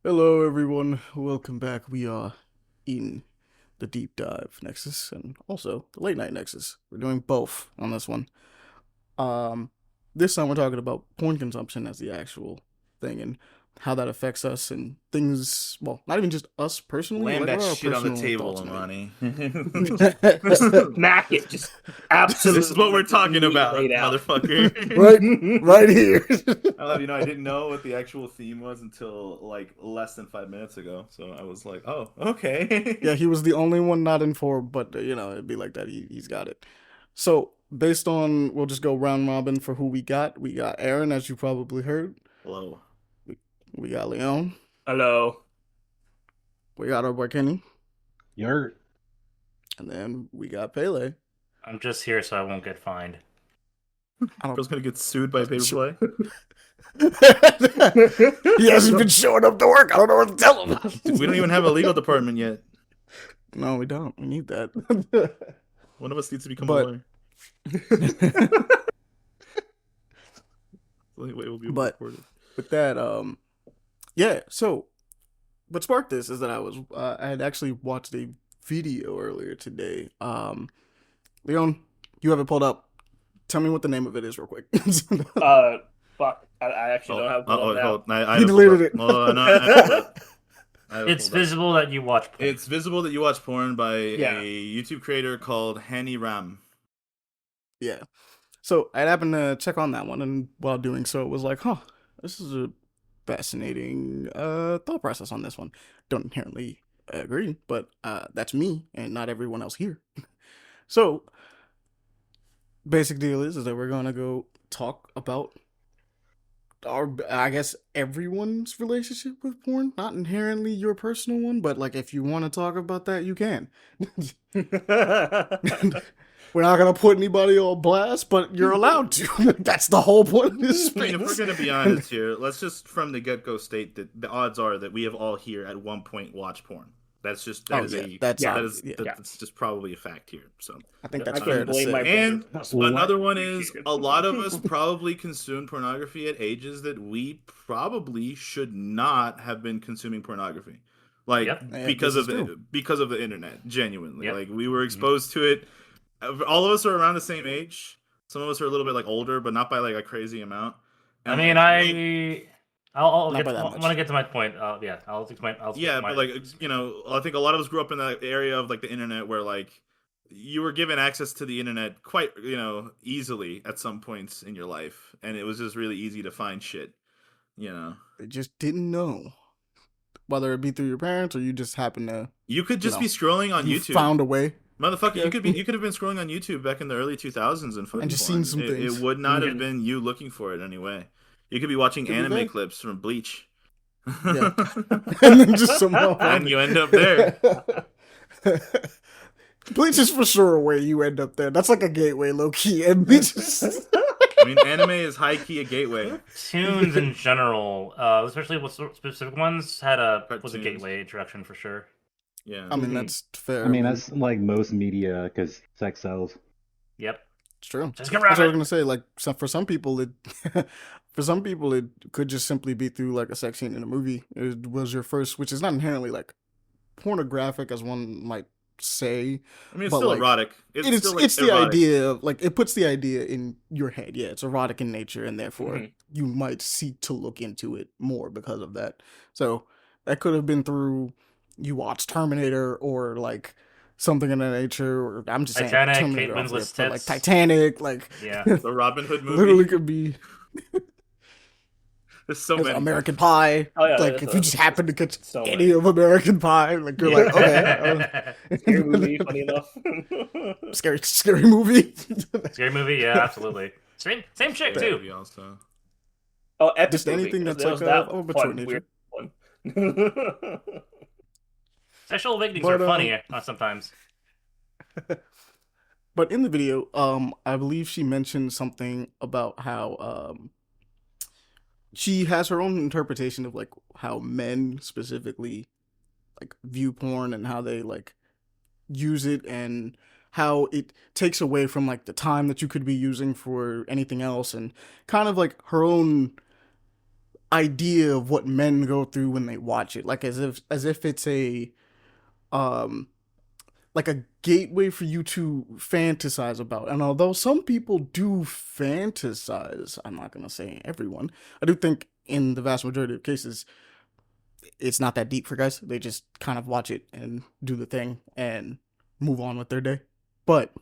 Hello, everyone. Welcome back. We are in the deep dive Nexus and also the late night Nexus. We're doing both on this one. Um, this time we're talking about porn consumption as the actual thing and how that affects us and things. Well, not even just us personally. Land Like, that what are our shit on the personal table, thoughts on Ahmani. it? Just smack it. Just absolutely. This is what we're talking about, laid out. motherfucker. right here. I'll have you know, I didn't know what the actual theme was until like less than 5 minutes ago. So I was like, oh, okay. Yeah, he was the only one not informed, but it'd be like that. He's got it. So based on, we'll just go round robin for who we got. We got Aaron, as you probably heard. Hello. We got Leon. Hello. We got our boy Kenny, Yurt. and then we got Pele. I'm just here so I won't get fined. I Bro's gonna get sued by Paperplay. He hasn't been showing up to work. I don't know what to tell him. Dude, we don't even have a legal department yet. No, we don't. We need that. One of us needs to become But- a lawyer. The only way we'll be But- recorded. With that, yeah. So what sparked this is that I had actually watched a video earlier today. Leon, you have it pulled up. Tell me what the name of it is, real quick. Fuck. I actually don't have it Oh, now. hold on. I He have deleted pulled it. up. No, no, I have it. I have it It's pulled up. visible that you watch porn. It's visible that you watch porn by Yeah. a YouTube creator called Hani Ram. Yeah. So I happened to check on that one, and while doing so, it was like, huh, this is a fascinating thought process on this one. Don't inherently agree, but that's me and not everyone else here. So, basic deal is that we're gonna go talk about I guess, everyone's relationship with porn. Not inherently your personal one, but like if you want to talk about that, you can. We're not gonna put anybody on blast, but you're allowed to. That's the whole point of this I mean, if we're space. going to be honest here, let's just from the get-go state that the odds are that we have all here at one point watched porn. That's just That's that's probably a fact here. So, I think I that's can fair to blame say. my and brother. another one is a lot of us probably consume pornography at ages that we probably should not have been consuming pornography, like Yep. Yeah, because this of is the true. because of the internet. Genuinely, Yep. like we were exposed to it. All of us are around the same age. Some of us are a little bit like older, but not by like a crazy amount. I And, mean, like, I'll Not get by to, that I much. want to get to my point. Yeah, I'll explain. yeah, but like I think a lot of us grew up in that area of like the internet where like you were given access to the internet quite easily at some points in your life, and it was just really easy to find shit. They just didn't know. Whether it be through your parents or you just happen to You could just know, be scrolling on you YouTube. found a way. Motherfucker, Yeah. you could have been scrolling on YouTube back in the early 2000s and fucking just porn. seen some things. It would not have Yeah. been you looking for it anyway. You could be watching Could be anime there. clips from Bleach. Yeah. And then just somehow And you end up there. Bleach is for sure where you end up there. That's like a gateway, low key. And Bleach is... I mean, anime is high key a gateway. Tunes in general, especially with specific ones, was a Cartoons. gateway introduction for sure. Yeah. I mean, that's fair. I mean, that's like most media because sex sells. Yep. it's true. Just get That's what I was rabbit. gonna say. Like, for some people, it could just simply be through like a sex scene in a movie. It was your first, which is not inherently like pornographic as one might say. I mean, it's But, still like, erotic. It's It's still like, it's the erotic. idea of like it puts the idea in your head. Yeah, it's erotic in nature, and therefore Mhm. you might seek to look into it more because of that. So that could have been through you watched Terminator or like something in that nature. Or I'm just Titanic, saying Terminator Kate off rip, Winslet's but, like tits. Titanic, like Yeah. The Robin Hood movie. literally could be There's so there's many. American Pie. Oh, yeah, like that's if a- you just happen to catch so any many. of American Pie, like you're like okay, Scary movie, funny enough. scary movie. Scary movie, yeah, absolutely. Same chick That too. movie also. Oh, epic Just movie, anything 'cause that's there like was that of a mature fun, nature. weird one. Sexual awakenings But, are funny sometimes. But in the video, I believe she mentioned something about how she has her own interpretation of like how men specifically like view porn and how they like use it and how it takes away from like the time that you could be using for anything else and kind of like her own idea of what men go through when they watch it, like as if it's a um like a gateway for you to fantasize about. And although some people do fantasize, I'm not gonna say everyone. I do think in the vast majority of cases, it's not that deep for guys. They just kind of watch it and do the thing and move on with their day. But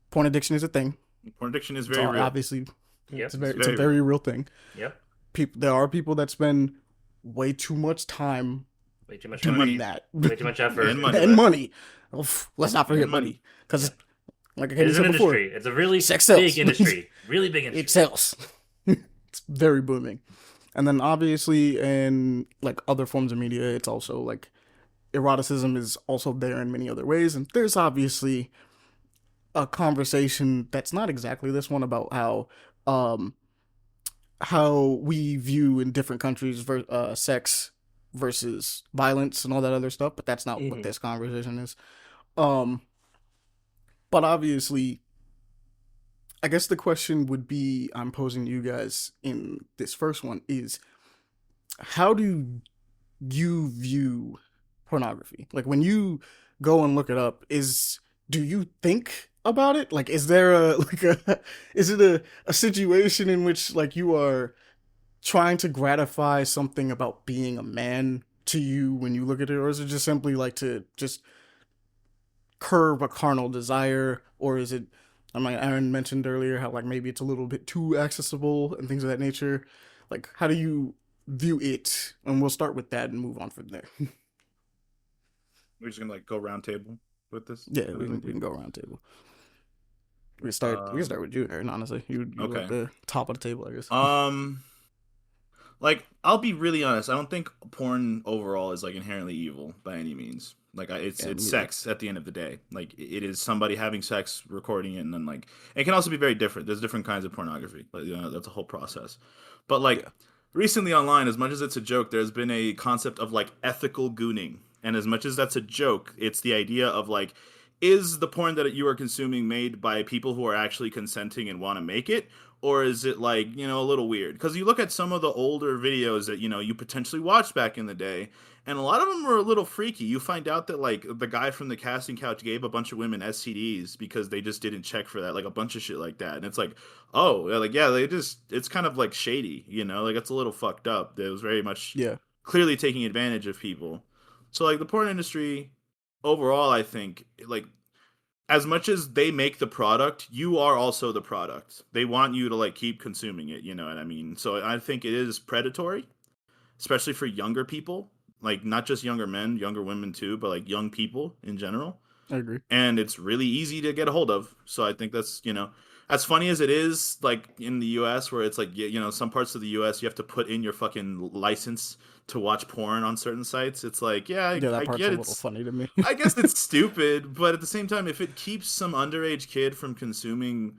porn addiction is a thing. Porn addiction is It's very real. obviously Yep. it's a very real thing. Yep. There are people that spend way too much time Way too much doing money. that. Way too much effort. And money. And money. Let's not forget And money. money. Because, like It I is an said before, industry. It's a really sex sells. big industry. Really big industry. it sells. It's very booming. And then obviously in like other forms of media, it's also like eroticism is also there in many other ways. And there's obviously a conversation that's not exactly this one about how we view in different countries sex versus violence and all that other stuff, but that's not what this conversation is. But obviously, I guess the question would be I'm posing to you guys in this first one is how do you view pornography? Like when you go and look it up, do you think about it? Like is there is it a situation in which like you are trying to gratify something about being a man to you when you look at it, or is it just simply like to just curb a carnal desire, or is it? I mean, Aaron mentioned earlier how like maybe it's a little bit too accessible and things of that nature. Like, how do you view it? And we'll start with that and move on from there. We're just gonna like go round table with this. Yeah, we can go around table. We can start with you, Aaron. Honestly, you okay. at the top of the table, I guess. Like I'll be really honest. I don't think porn overall is like inherently evil by any means. Like it's sex at the end of the day. Like it is somebody having sex, recording it, and then like it can also be very different. There's different kinds of pornography. Like that's a whole process. But like recently online, as much as it's a joke, there's been a concept of like ethical gooning, and as much as that's a joke, it's the idea of like, is the porn that you are consuming made by people who are actually consenting and want to make it? Or is it like, a little weird? Because you look at some of the older videos that, you potentially watched back in the day, and a lot of them were a little freaky. You find out that, like, the guy from the casting couch gave a bunch of women STDs because they just didn't check for that, like, a bunch of shit like that. And it's like, oh, like, yeah, it's kind of, like, shady, like, it's a little fucked up. It was very much clearly taking advantage of people. So, like, the porn industry overall, I think, like, as much as they make the product, you are also the product. They want you to like keep consuming it, you know what I mean? So I think it is predatory, especially for younger people, like not just younger men, younger women too, but like young people in general. I agree. And it's really easy to get a hold of. So I think that's, as funny as it is, like in the US where it's like, some parts of the US you have to put in your fucking license to watch porn on certain sites. It's like, that I part's get a it. little funny to me. I guess it's stupid, but at the same time, if it keeps some underage kid from consuming,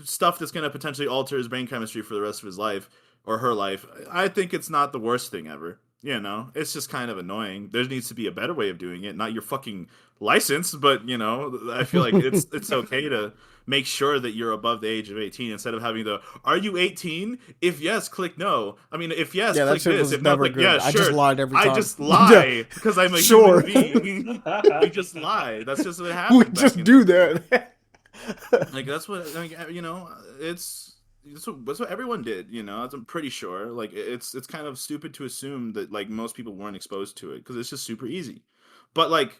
stuff that's going to potentially alter his brain chemistry for the rest of his life or her life, I think it's not the worst thing ever. It's just kind of annoying. There needs to be a better way of doing it, not your fucking license, but I feel like it's okay to make sure that you're above the age of 18 instead of having the are you 18? If yes, click no. I mean, if yes, click this. If not, click yeah, sure. I just lied every time. I just lie because I'm a human being. We just lie. That's just what happens. We just do that. Like that's what I mean, that's what everyone did, I'm pretty sure. Like it's kind of stupid to assume that like most people weren't exposed to it because it's just super easy. But like,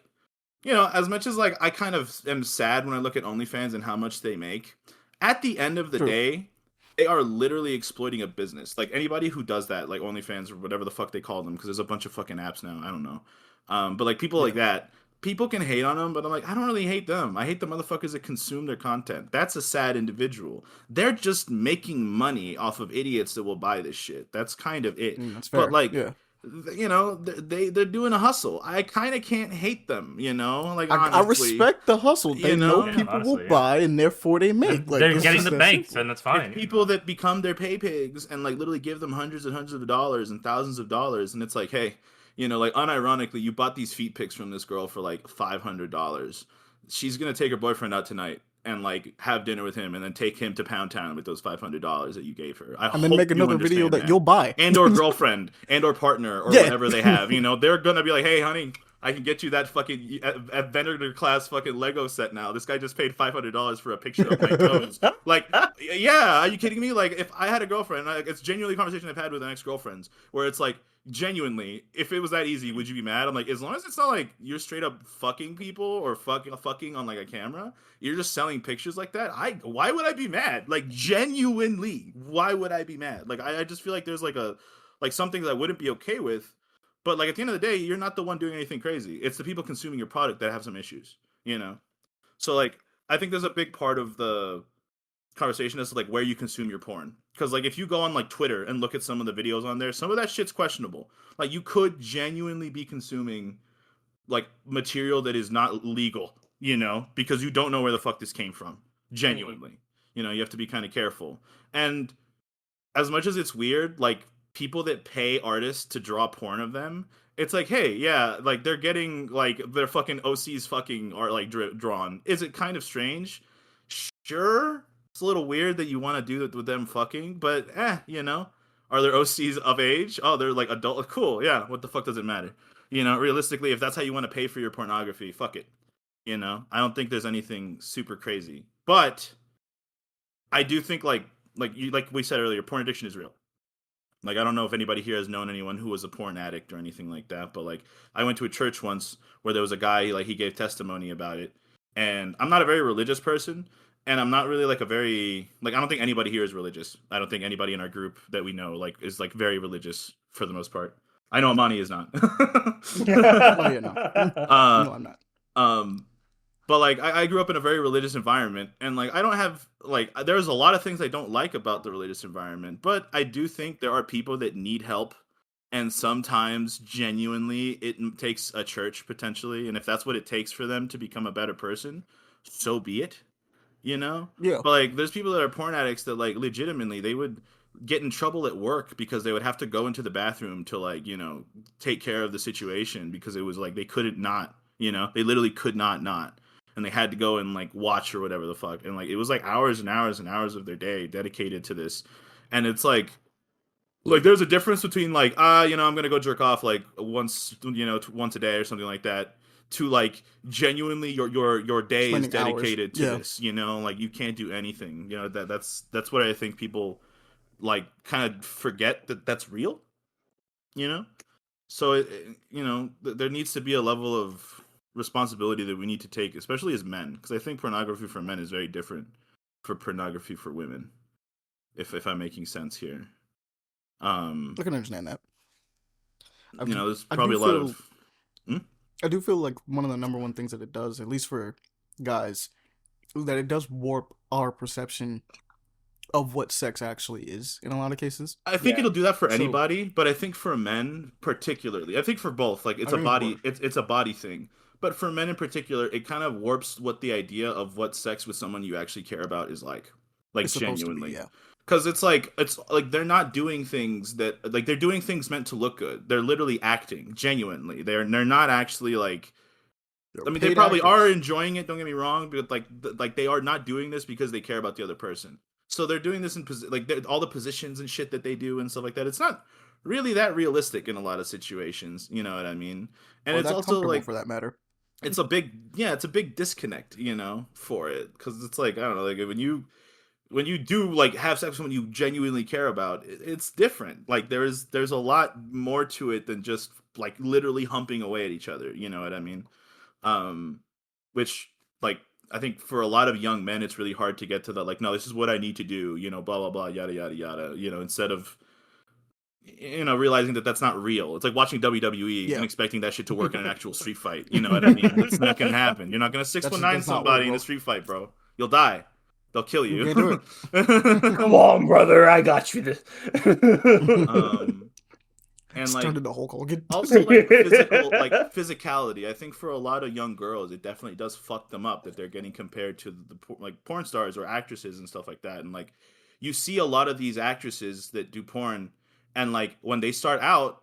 as much as like I kind of am sad when I look at OnlyFans and how much they make, at the end of the day, they are literally exploiting a business. Like anybody who does that, like OnlyFans or whatever the fuck they call them, because there's a bunch of fucking apps now. I don't know. But like people like that, people can hate on them, but I'm like, I don't really hate them. I hate the motherfuckers that consume their content. That's a sad individual. They're just making money off of idiots that will buy this shit. That's kind of it. That's fair. But like, they're doing a hustle. I kind of can't hate them, Like honestly, I respect the hustle. They know people will buy, and therefore they make. Like, they're getting the banks, and that's fine. People that become their pay pigs and like literally give them hundreds and hundreds of dollars and thousands of dollars, and it's like, hey. Like unironically, you bought these feet pics from this girl for like $500. She's gonna take her boyfriend out tonight, and like have dinner with him and then take him to Pound Town with those $500 that you gave her. I And then hope make you another video understand that you'll buy. and or girlfriend and or partner or Yeah. whatever they have. You know, they're gonna be like, hey, honey, I can get you that fucking vendor class fucking Lego set now. This guy just paid $500 for a picture of my toes. Like, yeah, are you kidding me? Like, if I had a girlfriend, like, it's genuinely a conversation I've had with an ex-girlfriends where it's like, genuinely, if it was that easy, would you be mad? I'm like, as long as it's not like you're straight up fucking people or fucking on like a camera, you're just selling pictures like that. Why would I be mad? Like, genuinely, why would I be mad? Like, I just feel like there's like some things I wouldn't be okay with. But like at the end of the day, you're not the one doing anything crazy. It's the people consuming your product that have some issues, you know? So like I think there's a big part of the conversation as to like where you consume your porn. Because like if you go on like Twitter and look at some of the videos on there, some of that shit's questionable. Like you could genuinely be consuming like material that is not legal, you know, because you don't know where the fuck this came from. Genuinely. You know, you have to be kind of careful. And as much as it's weird, like people that pay artists to draw porn of them, it's like, hey, yeah, like they're getting like their fucking OCs fucking are like drawn. Is it kind of strange? Sure, it's a little weird that you want to do it with them fucking, but you know, are their OCs of age? Oh, they're like adult. Cool, yeah. What the fuck does it matter? You know, realistically, if that's how you want to pay for your pornography, fuck it. You know, I don't think there's anything super crazy, but I do think like we said earlier, porn addiction is real. Like I don't know if anybody here has known anyone who was a porn addict or anything like that, but like I went to a church once where there was a guy like he gave testimony about it, and I'm not a very religious person, and I'm not really like a very like I don't think anybody here is religious. I don't think anybody in our group that we know like is like very religious for the most part. I know Ahmani is not. Oh yeah, no. No, I'm not. But like I grew up in a very religious environment, and like I don't have like there's a lot of things I don't like about the religious environment, but I do think there are people that need help, and sometimes genuinely it takes a church potentially, and if that's what it takes for them to become a better person, so be it, you know. Yeah. But like there's people that are porn addicts that like legitimately they would get in trouble at work because they would have to go into the bathroom to like you know take care of the situation because it was like they couldn't not, you know, they literally could not and they had to go and like watch or whatever the fuck, and like it was like hours and hours and hours of their day dedicated to this, and it's like there's a difference between like you know I'm gonna go jerk off like once you know once a day or something like that to like genuinely your day is Spending hours. dedicated to Yeah. this, you know, like you can't do anything, you know, that's what I think people like kind of forget that that's real, you know. So you know there needs to be a level of responsibility that we need to take, especially as men, because I think pornography for men is very different for pornography for women. If I'm making sense here, I can understand that. you know, there's probably a lot of. I do feel like one of the number one things that it does, at least for guys, is that it does warp our perception of what sex actually is in a lot of cases. I think Yeah. it'll do that for So- anybody, but I think for men particularly, I think for both, like it's I a mean, body, both. it's a body thing. But for men in particular, it kind of warps what the idea of what sex with someone you actually care about is like It's supposed to be, genuinely. yeah. Because it's like they're not doing things that like they're doing things meant to look good. They're literally acting genuinely. They're not actually like. I mean, they paid probably actors. are enjoying it. Don't get me wrong, but like they are not doing this because they care about the other person. So they're doing this in all the positions and shit that they do and stuff like that. It's not really that realistic in a lot of situations. You know what I mean? And Or it's that also comfortable like for that matter. it's a big disconnect, you know, for it, because it's like I don't know, like when you do like have sex with someone you genuinely care about, it's different. Like there's a lot more to it than just like literally humping away at each other. You know what I mean? Which like I think for a lot of young men, it's really hard to get to that. Like, no, this is what I need to do. You know, blah blah blah, yada yada yada. You know, instead of realizing that that's not real. It's like watching WWE Yeah. and expecting that shit to work in an actual street fight. You know what I mean? It's not gonna happen. You're not gonna 619 that's not somebody work, in bro. a street fight, bro. You'll die. They'll kill you. You can't Come on, brother, I got you this. And Started like the Hulk Hogan. also like physicality. I think for a lot of young girls, it definitely does fuck them up that they're getting compared to the like porn stars or actresses and stuff like that. And like you see a lot of these actresses that do porn, and like when they start out,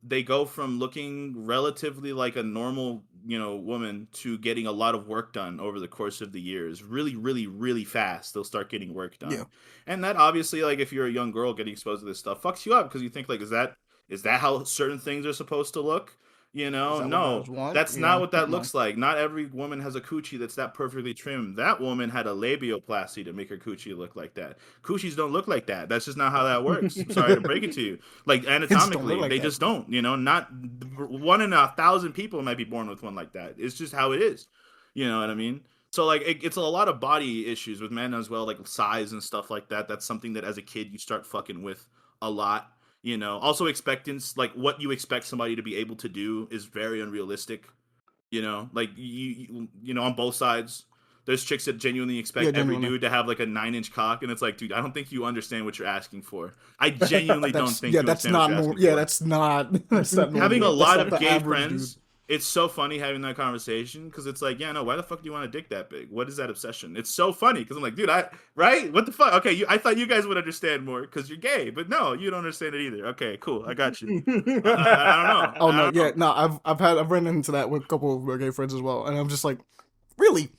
they go from looking relatively like a normal, woman to getting a lot of work done over the course of the years. Really, really, really fast. They'll start getting work Yeah. done. And that obviously, like, if you're a young girl getting exposed to this stuff, fucks you up because you think, like, is that how certain things are supposed to look? Is that what No, guys want? that's not what that No. looks like. Not every woman has a coochie that's that perfectly trimmed. That woman had a labioplasty to make her coochie look like that. Coochies don't look like that. That's just not how that works. I'm sorry to break it to you. Like, It just don't look anatomically, like they that. just don't. Not 1 in 1,000 people might be born with one like that. It's just how it is. You know what I mean? So, like, it's a lot of body issues with men as well, like size and stuff like that. That's something that as a kid you start fucking with a lot. Also expectance, like what you expect somebody to be able to do is very unrealistic. Like on both sides. There's chicks that genuinely expect every Genuinely. dude to have like a 9-inch cock, and it's like, dude, I don't think you understand what you're asking for. I genuinely don't think you that's understand not what you're normal. asking Yeah, for. that's not normal. Having a That's lot not of the gay average friends, dude. it's so funny having that conversation because it's like, yeah, no, why the fuck do you want a dick that big? What is that obsession? It's so funny because I'm like, dude, right? What the fuck? Okay, I thought you guys would understand more because you're gay, but no, you don't understand it either. Okay, cool, I got you. I don't know. Oh I no, don't yeah, know. no, I've run into that with a couple of my gay friends as well, and I'm just like, really,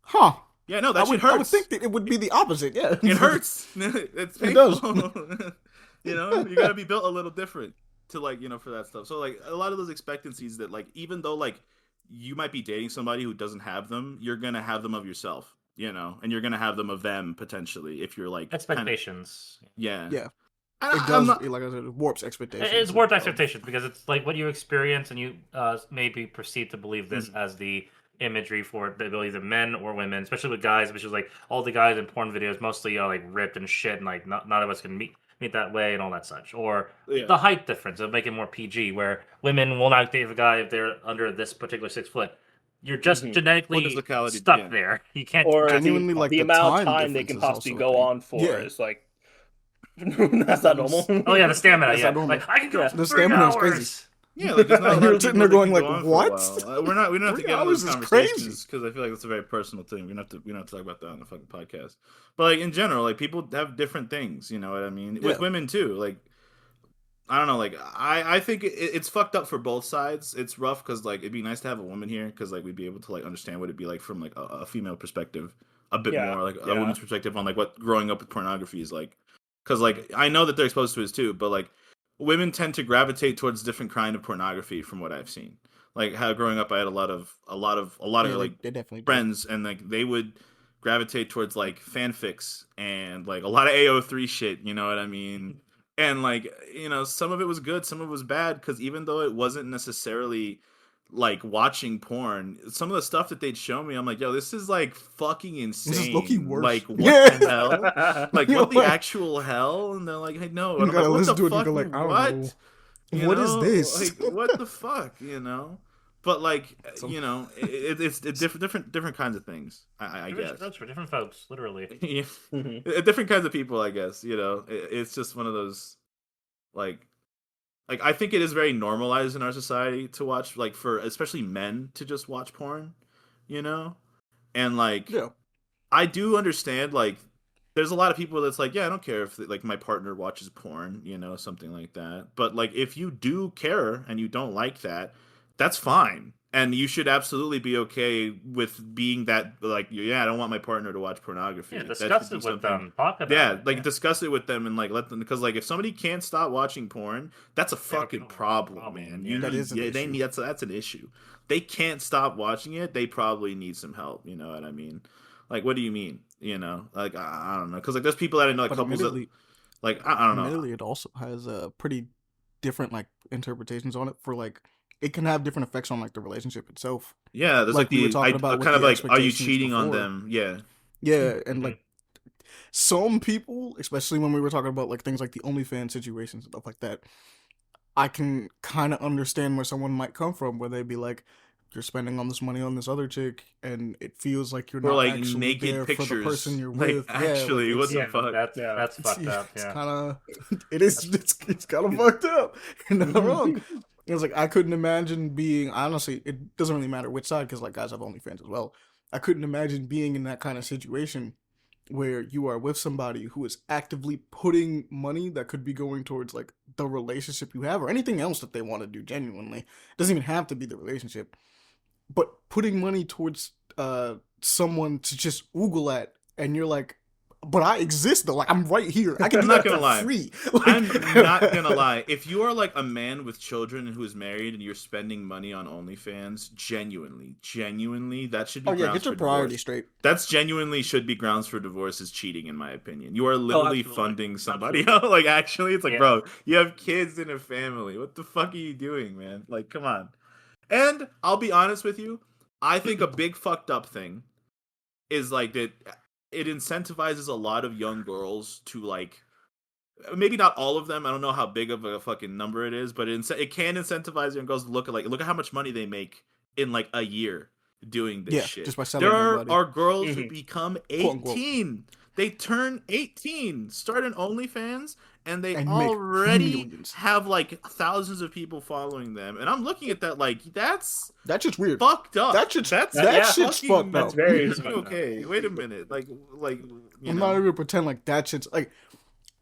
huh? Yeah, no, that shit I would hurts. think that it would be the opposite. Yeah, It hurts. It's It does. painful. You gotta be built a little different to like, for that stuff. So like a lot of those expectancies that like even though like you might be dating somebody who doesn't have them, you're gonna have them of yourself, and you're gonna have them of them potentially if you're like Expectations. yeah. Yeah. I'm It does, not, like I said, it warps expectations. It's warped of- expectations because it's like what you experience, and you maybe proceed to believe this Mm-hmm. as the imagery for the abilities of men or women, especially with guys, which is like all the guys in porn videos mostly are like ripped and shit, and like none of us can meet that way and all that such. Or Yeah. the height difference of making it more PG, where women will not date a guy if they're under this particular 6 foot. You're just Mhm. Or genetically physicality, stuck yeah. there. You can't Or Genuinely, the, like, the the amount of time time they can difference is possibly also a go thing. on for Yeah. is like that's not normal. Oh yeah, the stamina. That's Yeah, not normal. like I can go Yeah. for The 3 stamina is hours. crazy. Yeah, like there's not a lot You're of sitting people there that going, can like, go on what? for a while. We don't have to 3 get into hours those is crazy. conversations because I feel like that's a very personal thing. We don't have to talk about that on the fucking podcast. But like in general, like people have different things. You know what I mean? With Yeah. women too. Like I don't know. Like I think it's fucked up for both sides. It's rough because like it'd be nice to have a woman here because like we'd be able to like understand what it'd be like from like a female perspective a bit Yeah, more, like a yeah. woman's perspective on like what growing up with pornography is like. Because like I know that they're exposed to it too, but like women tend to gravitate towards different kind of pornography from what I've seen. Like how growing up, I had a lot of Yeah, like they definitely do. friends, and like they would gravitate towards like fanfics and like a lot of AO3 shit. You know what I mean? And like some of it was good, some of it was bad. Because even though it wasn't necessarily like watching porn, some of the stuff that they'd show me, I'm like, yo, this is like fucking insane. This is low-key worse. Like what Yeah. the hell? Like You're what the like- actual hell? And they're like, hey, no. You And I'm gotta like, what listen the to it and fuck? you go like, I don't what? know. What is this? Like, what the fuck? But like, So- it's different kinds of things. I Different guess. strokes for different folks, literally. Yeah. Mhm. Different kinds of people, I guess. It's just one of those, like I think it is very normalized in our society to watch, like for especially men to just watch porn, and like Yeah. I do understand, like, there's a lot of people that's like, yeah, I don't care if like my partner watches porn, something like that. But like, if you do care and you don't like that, that's fine, and you should absolutely be okay with being that. Like, yeah, I don't want my partner to watch pornography. Yeah, That discuss should it be with something- them. Talk about Yeah, it. like discuss it with them and like let them, because like if somebody can't stop watching porn, that's a fucking no problem, problem, man. yeah. That is an they issue. need that's an issue. They can't stop watching it. They probably need some help. You know what I mean? Like, what do you mean? Like I don't know, because like there's people that I know, like But couples that admittedly, like I don't know. admittedly, it also has pretty different like interpretations on it. For like, it can have different effects on like the relationship itself. Yeah, there's like like we were the talking about with kind of the like, are you expectations cheating on before. them? Yeah, Yeah, and Mhm. like some people, especially when we were talking about like things like the OnlyFans situations and stuff like that, I can kind of understand where someone might come from, where they'd be like, "You're spending all this money on this other chick, and it feels like you're or not like actually naked there pictures. for the person you're like with." actually, yeah, what the Yeah, fuck? that's fucked up. It's Yeah. kind of it's kind of fucked up. You're not wrong. It's like I couldn't imagine being, honestly, it doesn't really matter which side, because like guys have OnlyFans as well. I couldn't imagine being in that kind of situation where you are with somebody who is actively putting money that could be going towards like the relationship you have or anything else that they want to do genuinely. It doesn't even have to be the relationship, but putting money towards someone to just oogle at, and you're like, but I exist though. Like I'm right here. I can do I'm not that gonna for lie. free. I'm not gonna lie. If you are like a man with children who is married and you're spending money on OnlyFans, genuinely, that should be Oh yeah, grounds get your for priorities divorce. straight. That's genuinely should be grounds for divorce. Is cheating, in my opinion. You are literally absolutely. funding somebody else. Like actually, it's like, Yeah. bro, you have kids and a family. What the fuck are you doing, man? Like, come on. And I'll be honest with you. I think a big fucked up thing is like that it incentivizes a lot of young girls to like maybe not all of them. I don't know how big of a fucking number it is, but it can incentivize young girls to look at how much money they make in like a year doing this Yeah, shit. just by selling their body. Are girls who Mhm. become Quote, unquote. 18. They turn 18, start an OnlyFans, and they And make already millions. have like thousands of people following them. And I'm looking at that like that's That's just weird. fucked up. That shit's that's that shit's fucking- fucked That's up. very okay. Wait a minute. Like you I'm know. not even pretend like that shit's like.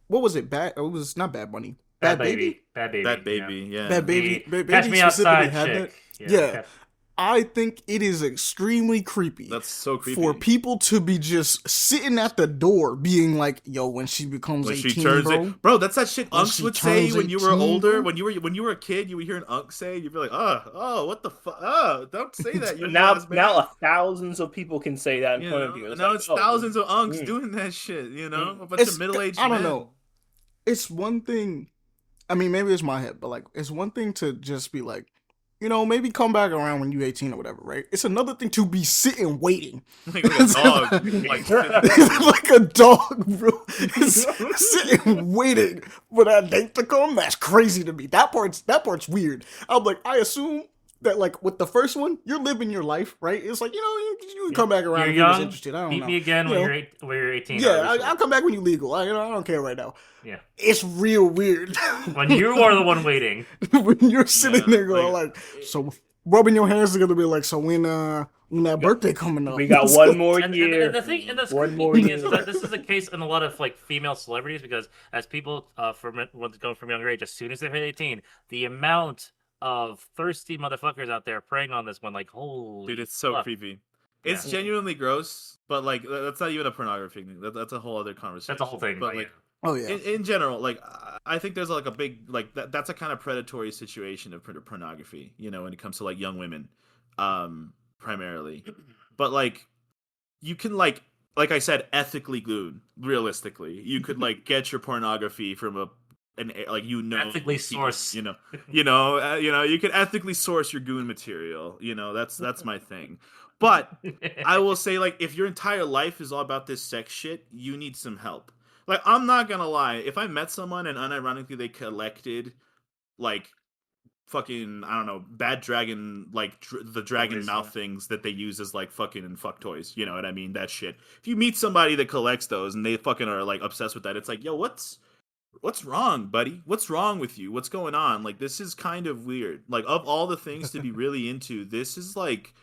What was it? Bad. It was not Bad Bunny. Bad baby. Bad baby. That baby, yeah. Bad baby. The Bad Catch baby Me specifically Outside had chick. that. Yeah. Catch- I think it is extremely creepy. That's so creepy. For people to be just sitting at the door, being like, "Yo, when she becomes when 18, she turns bro." it, bro, that's that shit When unks she would say turns when you were 18, older. bro. When you were a kid, you would hear an unk say, you'd be like, oh, what the fuck? Oh, don't say that. You Now, ass man. now thousands of people can say that in You front know? of you. Now like, it's oh, thousands of unks mm. doing that shit. You know, a bunch It's- of middle-aged. I don't men. know. It's one thing. I mean, maybe it's my head, but like, it's one thing to just be like, you know, maybe come back around when you're 18 or whatever, right? It's another thing to be sitting waiting. like a dog, like Like a dog, bro. Sitting waiting for that date to come. That's crazy to me. That part's weird. I'm like, I assume that like with the first one, you're living your life, right? It's like, you know, you can come back around You're if you're just young. interested. I don't Meet know. me again You when know? you're 18. Yeah, obviously. I'll come back when you're legal. I don't care right now. Yeah. It's real weird. When you are the one waiting. When you're sitting Yeah, there going like, so rubbing your hands together, be like, so when that birthday coming up? We got one more And year. the thing, and the One creepy more thing year. is that this is the case in a lot of like female celebrities because as people from going from younger age, as soon as they hit 18, the amount of thirsty motherfuckers out there preying on this one, like holy dude, it's so fuck. creepy. It's Yeah. genuinely gross, but like that's not even a pornography thing. That's a whole other conversation. That's a whole thing. But But like, Oh yeah. in general, like I think there's like a big like that's a kind of predatory situation of pornography, you know, when it comes to like young women, primarily. But like, you can like I said, ethically good, realistically, you could like get your pornography from like Ethically source. you can ethically source your goon material. You know, that's my thing. But I will say, like, if your entire life is all about this sex shit, you need some help. Like, I'm not gonna lie. If I met someone and unironically they collected, like, fucking, I don't know, bad dragon, like, the dragon Obviously. mouth things that they use as, like, fucking fuck toys. You know what I mean? That shit. If you meet somebody that collects those and they fucking are, like, obsessed with that, it's like, yo, what's wrong, buddy? What's wrong with you? What's going on? Like, this is kind of weird. Like, of all the things to be really into, this is, like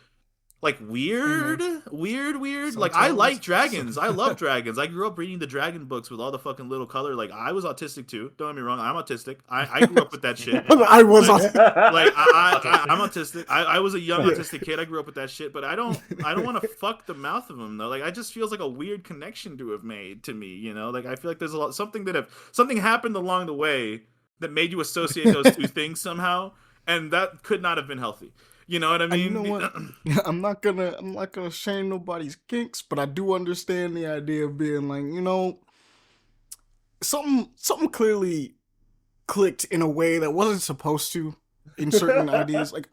weird. Like, I Sometimes- like dragons. I love dragons. I grew up reading the dragon books with all the fucking little color. Like, I was autistic too. Don't get me wrong. I'm autistic. I grew up with that shit. I was on. Like, I'm autistic. I was a young autistic kid. I grew up with that shit. But I don't want to fuck the mouth of them though. Like, I just feels like a weird connection to have made to me. You know, like I feel like there's something happened along the way that made you associate those two things somehow, and that could not have been healthy. You know what I And mean? you know what? I'm not gonna shame nobody's kinks, but I do understand the idea of being like, you know, something clearly clicked in a way that wasn't supposed to in certain ideas. Like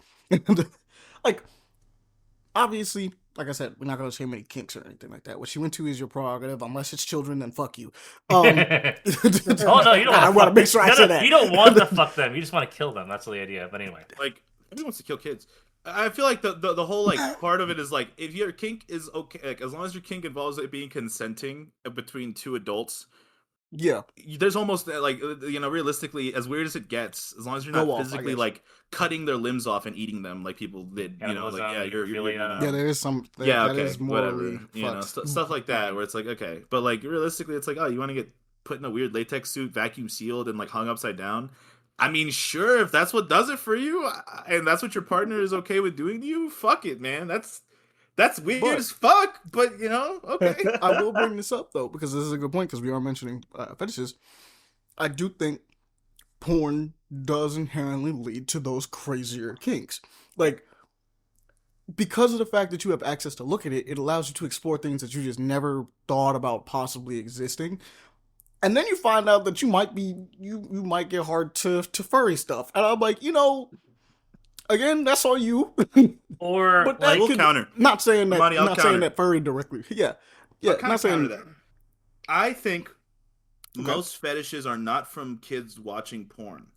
obviously, like I said, we're not gonna shame any kinks or anything like that. What you into is your prerogative. Unless it's children, then fuck you. Oh no, you don't. I want to make sure I say that. You don't want to fuck them. You just want to kill them. That's the idea. But anyway, Like, nobody wants to kill kids. I feel like the whole like part of it is like, if your kink is okay, like, as long as your kink involves it being consenting between two adults, Yeah, there's almost like realistically, as weird as it gets, as long as you're go not off, I physically guess. like cutting their limbs off and eating them like people did, like Cannibalism, you're Yeah, necrophilia. there is some yeah, that okay, is morally whatever, fucked. stuff like that where it's like okay, but like realistically, it's like, oh, you want to get put in a weird latex suit, vacuum sealed, and like hung upside down. I mean, sure, if that's what does it for you, and that's what your partner is okay with doing to you, fuck it, man. That's weird But as fuck, but okay. I will bring this up though because this is a good point because we are mentioning fetishes. I do think porn does inherently lead to those crazier kinks. Like, because of the fact that you have access to look at it, it allows you to explore things that you just never thought about possibly existing. And then you find out that you might get hard to furry stuff. And I'm like, again, that's on you. Or But I that like will could counter. not saying that Money, I'll not saying counter. that furry directly. Yeah. I'll Yeah, kind not of counter saying that. I think okay. most fetishes are not from kids watching porn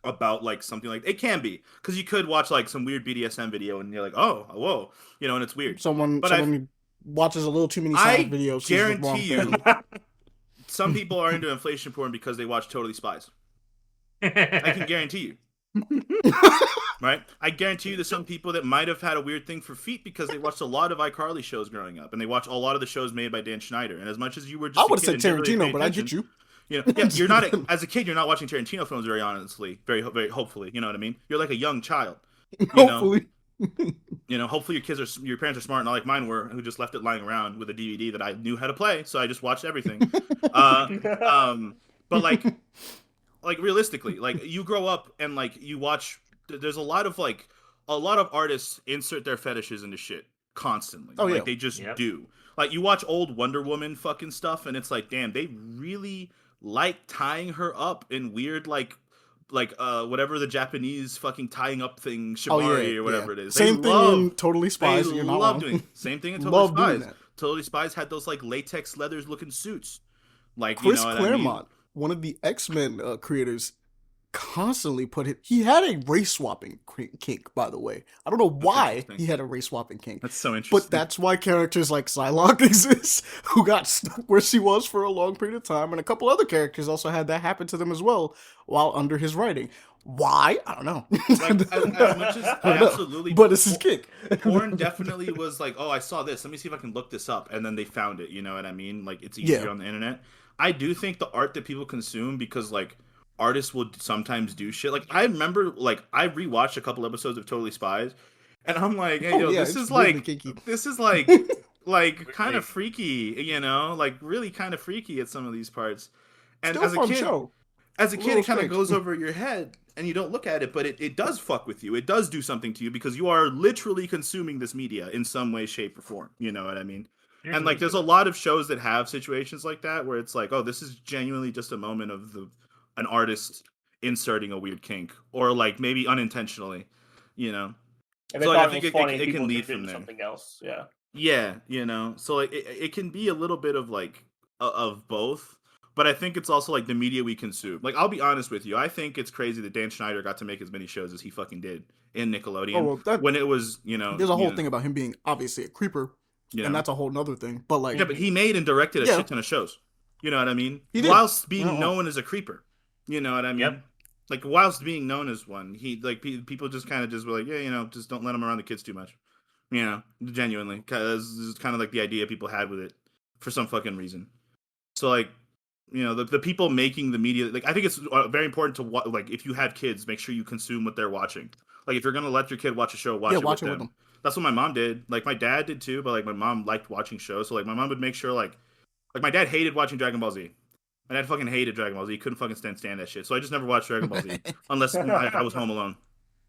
about like something like it can be because you could watch like some weird BDSM video and you're like, oh, whoa, and it's weird. Someone But someone watches a little too many Sonic I videos, sees the wrong guarantee thing. you, some people are into inflation porn because they watch Totally Spies. I can guarantee you. Right? I guarantee you there's some people that might have had a weird thing for feet because they watched a lot of iCarly shows growing up, and they watch a lot of the shows made by Dan Schneider. And as much as you were I just a would have kid said and never really Tarantino, paid but I attention, get you. yeah, you're not as a kid. You're not watching Tarantino films very honestly, very hopefully. You know what I mean? You're like a young child. You know, Hopefully. hopefully your parents are smart, not like mine were, who just left it lying around with a DVD that I knew how to play, so I just watched everything. Uh, but like realistically, like you grow up and like you watch. There's a lot of artists insert their fetishes into shit constantly. Oh yeah. Like they just Yep. do. Like you watch old Wonder Woman fucking stuff, and it's like, damn, they really like tying her up in weird whatever the Japanese fucking tying up thing, Oh shibari yeah. or Yeah. whatever it is. Same thing in Totally Spies. They You're not love wrong. doing it. Same thing in Totally Love doing Spies. that. Totally Spies had those like latex leathers looking suits. Like you Chris know what I mean? Claremont, one of the X-Men creators, constantly put it. He had a race swapping kink, by the way. I don't know why interesting. he had a race swapping kink. That's so interesting. But that's why characters like Psylocke exist, who got stuck where she was for a long period of time, and a couple other characters also had that happen to them as well while under his writing. Why? I don't know. Like as much as I absolutely, but it's his kick. porn definitely was like, oh, I saw this. Let me see if I can look this up, and then they found it. You know what I mean? Like it's easier Yeah. on the internet. I do think the art that people consume, because like artists will sometimes do shit. Like I remember, like I rewatched a couple episodes of Totally Spies, and I'm like, hey, Oh, yo, yeah, this it's is weirdly like kinky. like kind of freaky, like really kind of freaky at some of these parts. And Still as a fun kid, show. as a A kid, little it kind of strange. goes over your head and you don't look at it, but it does fuck with you. It does do something to you because you are literally consuming this media in some way, shape, or form. You know what I mean? And like, there's a lot of shows that have situations like that where it's like, oh, this is genuinely just a moment of an artist inserting a weird kink, or like maybe unintentionally, you know. If they So thought I it think was funny, it people can lead moved from into there. something else. Yeah. Yeah, so like it can be a little bit of like of both, but I think it's also like the media we consume. Like I'll be honest with you, I think it's crazy that Dan Schneider got to make as many shows as he fucking did in Nickelodeon Oh, well, when it was there's a whole thing about him being obviously a creeper, and that's a whole nother thing. But like, yeah, but he made and directed a Yeah. shit ton of shows. You know what I mean? He did. Whilst being Uh-uh. known as a creeper. You know what I mean? Yep. Like whilst being known as one, he like people just kind of just were like, yeah, just don't let him around the kids too much. Genuinely, because this is kind of like the idea people had with it for some fucking reason. So like, the people making the media, like I think it's very important to like if you have kids, make sure you consume what they're watching. Like if you're gonna let your kid watch a show, watch it with them. That's what my mom did. Like my dad did too, but like my mom liked watching shows, so like my mom would make sure like my dad hated watching Dragon Ball Z. My dad fucking hated Dragon Ball Z. He couldn't fucking stand that shit. So I just never watched Dragon Ball Z unless I was home alone.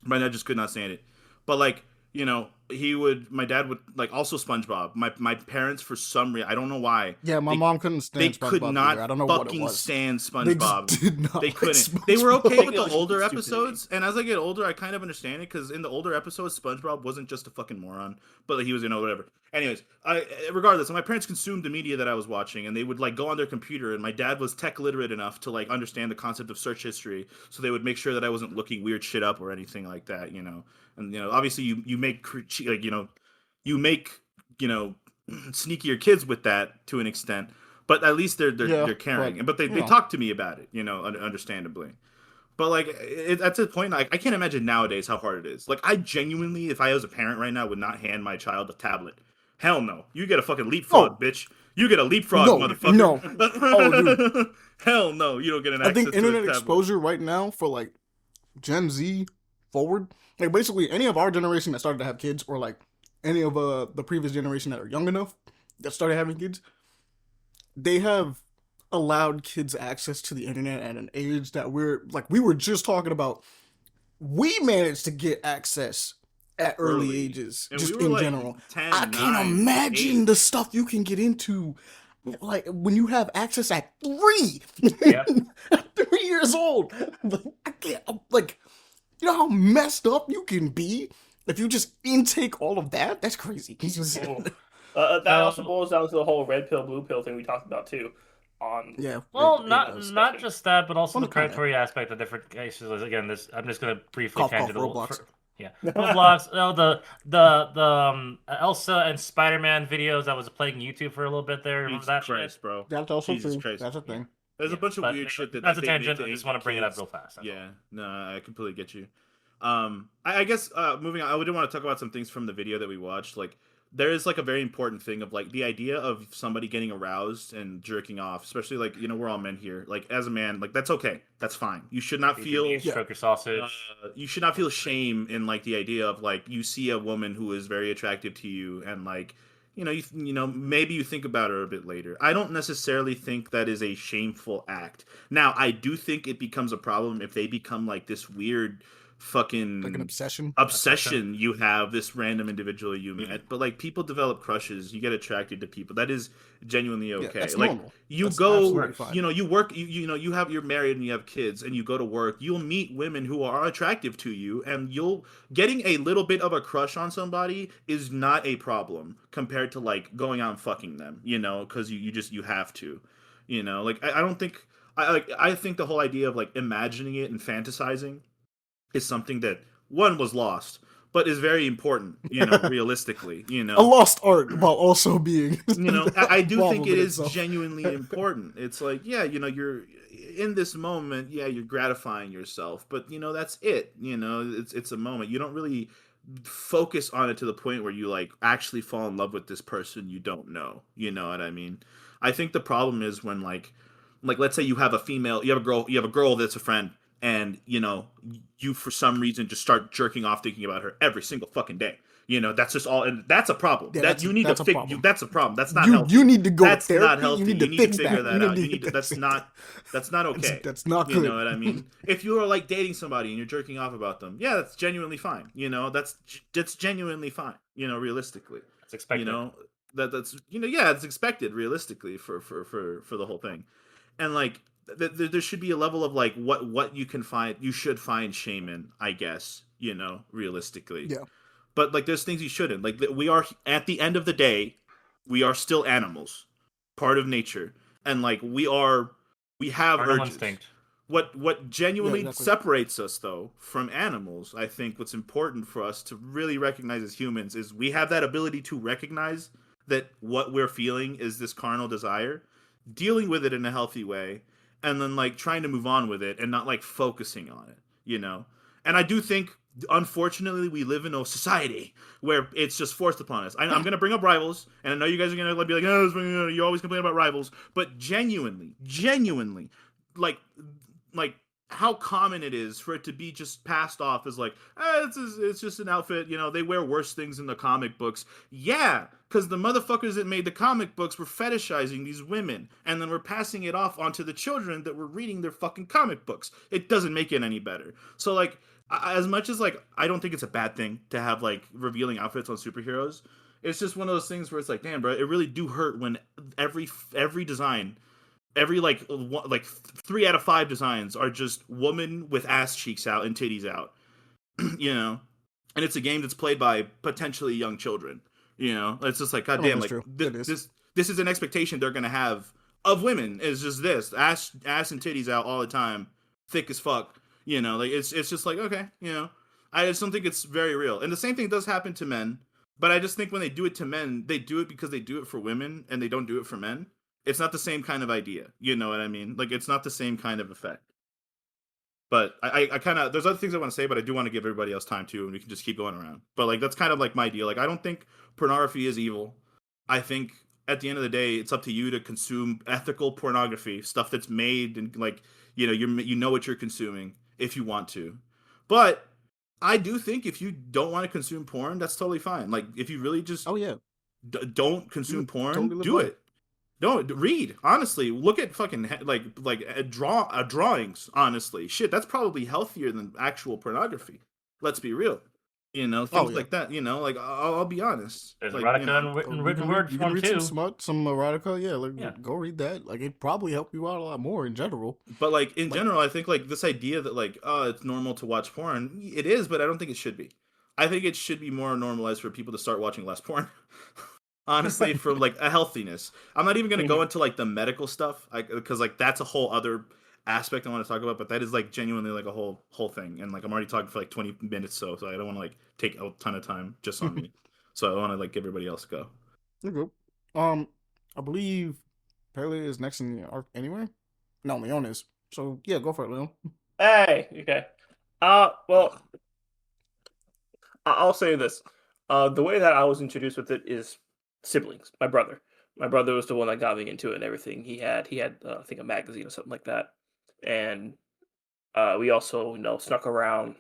My dad just could not stand it. But like, my dad would like also SpongeBob. My parents, for some reason, I don't know why. Yeah, my mom couldn't stand They SpongeBob could not either. I don't know what it fucking was. stand They SpongeBob. just did not They like couldn't. They were SpongeBob. okay with the Stupidity. older episodes, and as I get older, I kind of understand it because in the older episodes, SpongeBob wasn't just a fucking moron, but like, he was, whatever. Anyways, regardless, my parents consumed the media that I was watching, and they would like go on their computer, and my dad was tech literate enough to like understand the concept of search history, so they would make sure that I wasn't looking weird shit up or anything like that, And obviously you make like you make sneakier kids with that to an extent. but at least they're Yeah, they're caring. but But they talk to me about it, understandably. But like at this point, like I can't imagine nowadays how hard it is. Like I genuinely, if I was a parent right now, would not hand my child a tablet. Hell no. You get a fucking leapfrog, oh bitch. You get a leapfrog, no, no, oh dude, motherfucker. Hell no. You don't get an I think access to a internet tablet. exposure right now for like Gen Z forward, like basically any of our generation that started to have kids, or like any of the previous generation that are young enough that started having kids, they have allowed kids access to the internet at an age that we were just talking about. We managed to get access at early Early. ages, And we just were in like general. 10, I can't 9, imagine 8. the stuff you can get into, like when you have access at 3. Yeah. At 3 years old. Like, I can't. Like, you know how messed up you can be if you just intake all of that. That's crazy. That also boils down to the whole red pill, blue pill thing we talked about too. On Yeah. Well, it not does. not just that, but also On the the content. predatory aspect of different cases. Again, this I'm just gonna briefly Cough, tangent cough, a little. Roblox. Yeah, Roblox. Oh, the Elsa and Spider-Man videos that was playing YouTube for a little bit there. Remember Jesus that Christ, shit? bro. That's also Jesus true. Christ. That's a thing. There's a bunch of But weird shit that that's a they make tangent. to I just aim want to at bring it up kids. real fast. That's Yeah, no, I completely get you. I guess moving on, I would want to talk about some things from the video that we watched. Like, there is like a very important thing of like the idea of somebody getting aroused and jerking off, especially like we're all men here. Like as a man, like that's okay, that's fine. You should not all. feel Stroke your sausage. you should not feel shame in like the idea of like you see a woman who is very attractive to you and like maybe you think about her a bit later. I don't necessarily think that is a shameful act. Now I do think it becomes a problem if they become like this weird fucking Like an obsession. you have this random individual you met. But like people develop crushes, you get attracted to people. That is genuinely Yeah, okay. that's like normal. you That's go absolutely fine. you work you're married and you have kids and you go to work, you'll meet women who are attractive to you, and you'll getting a little bit of a crush on somebody is not a problem compared to like going out and fucking them, because you have to, like I don't think I think the whole idea of like imagining it and fantasizing is something that one was lost, but is very important, realistically, A lost art while also being. I do think it is itself. genuinely important. It's like, yeah, you're in this moment, yeah, you're gratifying yourself, but that's it. It's a moment. You don't really focus on it to the point where you like actually fall in love with this person you don't know. You know what I mean? I think the problem is when like let's say you have a girl that's a friend, and you for some reason just start jerking off thinking about her every single fucking day. That's just all, and that's a problem. Yeah, that you need to fix. That's a problem. That's not healthy. You need to go That's to therapy. not healthy. You need to fix figure that. that out. You need to. That's not okay. That's not good. You know what I mean? If you are like dating somebody and you're jerking off about them, yeah, that's genuinely fine. That's genuinely fine. Realistically, It's expected. That's yeah, it's expected realistically for the whole thing, and like there should be a level of like what you should find shame in, I guess, realistically. Yeah. But like there's things you shouldn't. Like we are, at the end of the day, we are still animals, part of nature, and like we have Carnal urges. instinct. What genuinely Yeah, exactly. separates us though from animals, I think what's important for us to really recognize as humans is we have that ability to recognize that what we're feeling is this carnal desire, dealing with it in a healthy way, and then like trying to move on with it and not like focusing on it. And I do think, unfortunately, we live in a society where it's just forced upon us. I'm going to bring up Rivals, and I know you guys are going to be like, oh, you always complain about Rivals, but genuinely, like how common it is for it to be just passed off as like, it's just an outfit. They wear worse things in the comic books. Yeah, because the motherfuckers that made the comic books were fetishizing these women, and then we're passing it off onto the children that were reading their fucking comic books. It doesn't make it any better. So like, as much as like, I don't think it's a bad thing to have like revealing outfits on superheroes. It's just one of those things where it's like, damn, bro, it really do hurt when every design, every like 3 out of 5 designs are just woman with ass cheeks out and titties out, and it's a game that's played by potentially young children. It's just like, goddamn, like this is an expectation they're gonna have of women, is just this ass and titties out all the time, thick as fuck. Like it's just like, okay, I just don't think it's very real. And the same thing does happen to men, but I just think when they do it to men, they do it because they do it for women and they don't do it for men. It's not the same kind of idea. You know what I mean? Like, it's not the same kind of effect. But I kind of, there's other things I want to say, but I do want to give everybody else time too, and we can just keep going around. But like, that's kind of like my deal. Like, I don't think pornography is evil. I think at the end of the day, it's up to you to consume ethical pornography, stuff that's made and like, you know what you're consuming if you want to. But I do think if you don't want to consume porn, that's totally fine. Like, if you really just Oh yeah, don't consume porn, totally live do life. it. Don't read. Honestly, look at fucking drawings. Honestly, shit, that's probably healthier than actual pornography. Let's be real. Things yeah. like that. Like I'll be honest. There's Like, erotica in written word You can form read some too. smut, some erotica. Yeah, like Yeah. go read that. Like it probably help you out a lot more in general. But like in general, I think like this idea that like it's normal to watch porn. It is, but I don't think it should be. I think it should be more normalized for people to start watching less porn. Honestly, for like a healthiness. I'm not even gonna go into like the medical stuff, because like that's a whole other aspect I want to talk about. But that is like genuinely like a whole thing, and like I'm already talking for like 20 minutes, so I don't want to like take a ton of time just on me. So I want to like give everybody else a go. Okay. I believe Pele is next in the arc anyway. No, Leon is. So yeah, go for it, Leon. Hey, okay. Well, I'll say this. The way that I was introduced with it is siblings. My brother. My brother was the one that got me into it and everything. He had I think a magazine or something like that, and we also snuck around,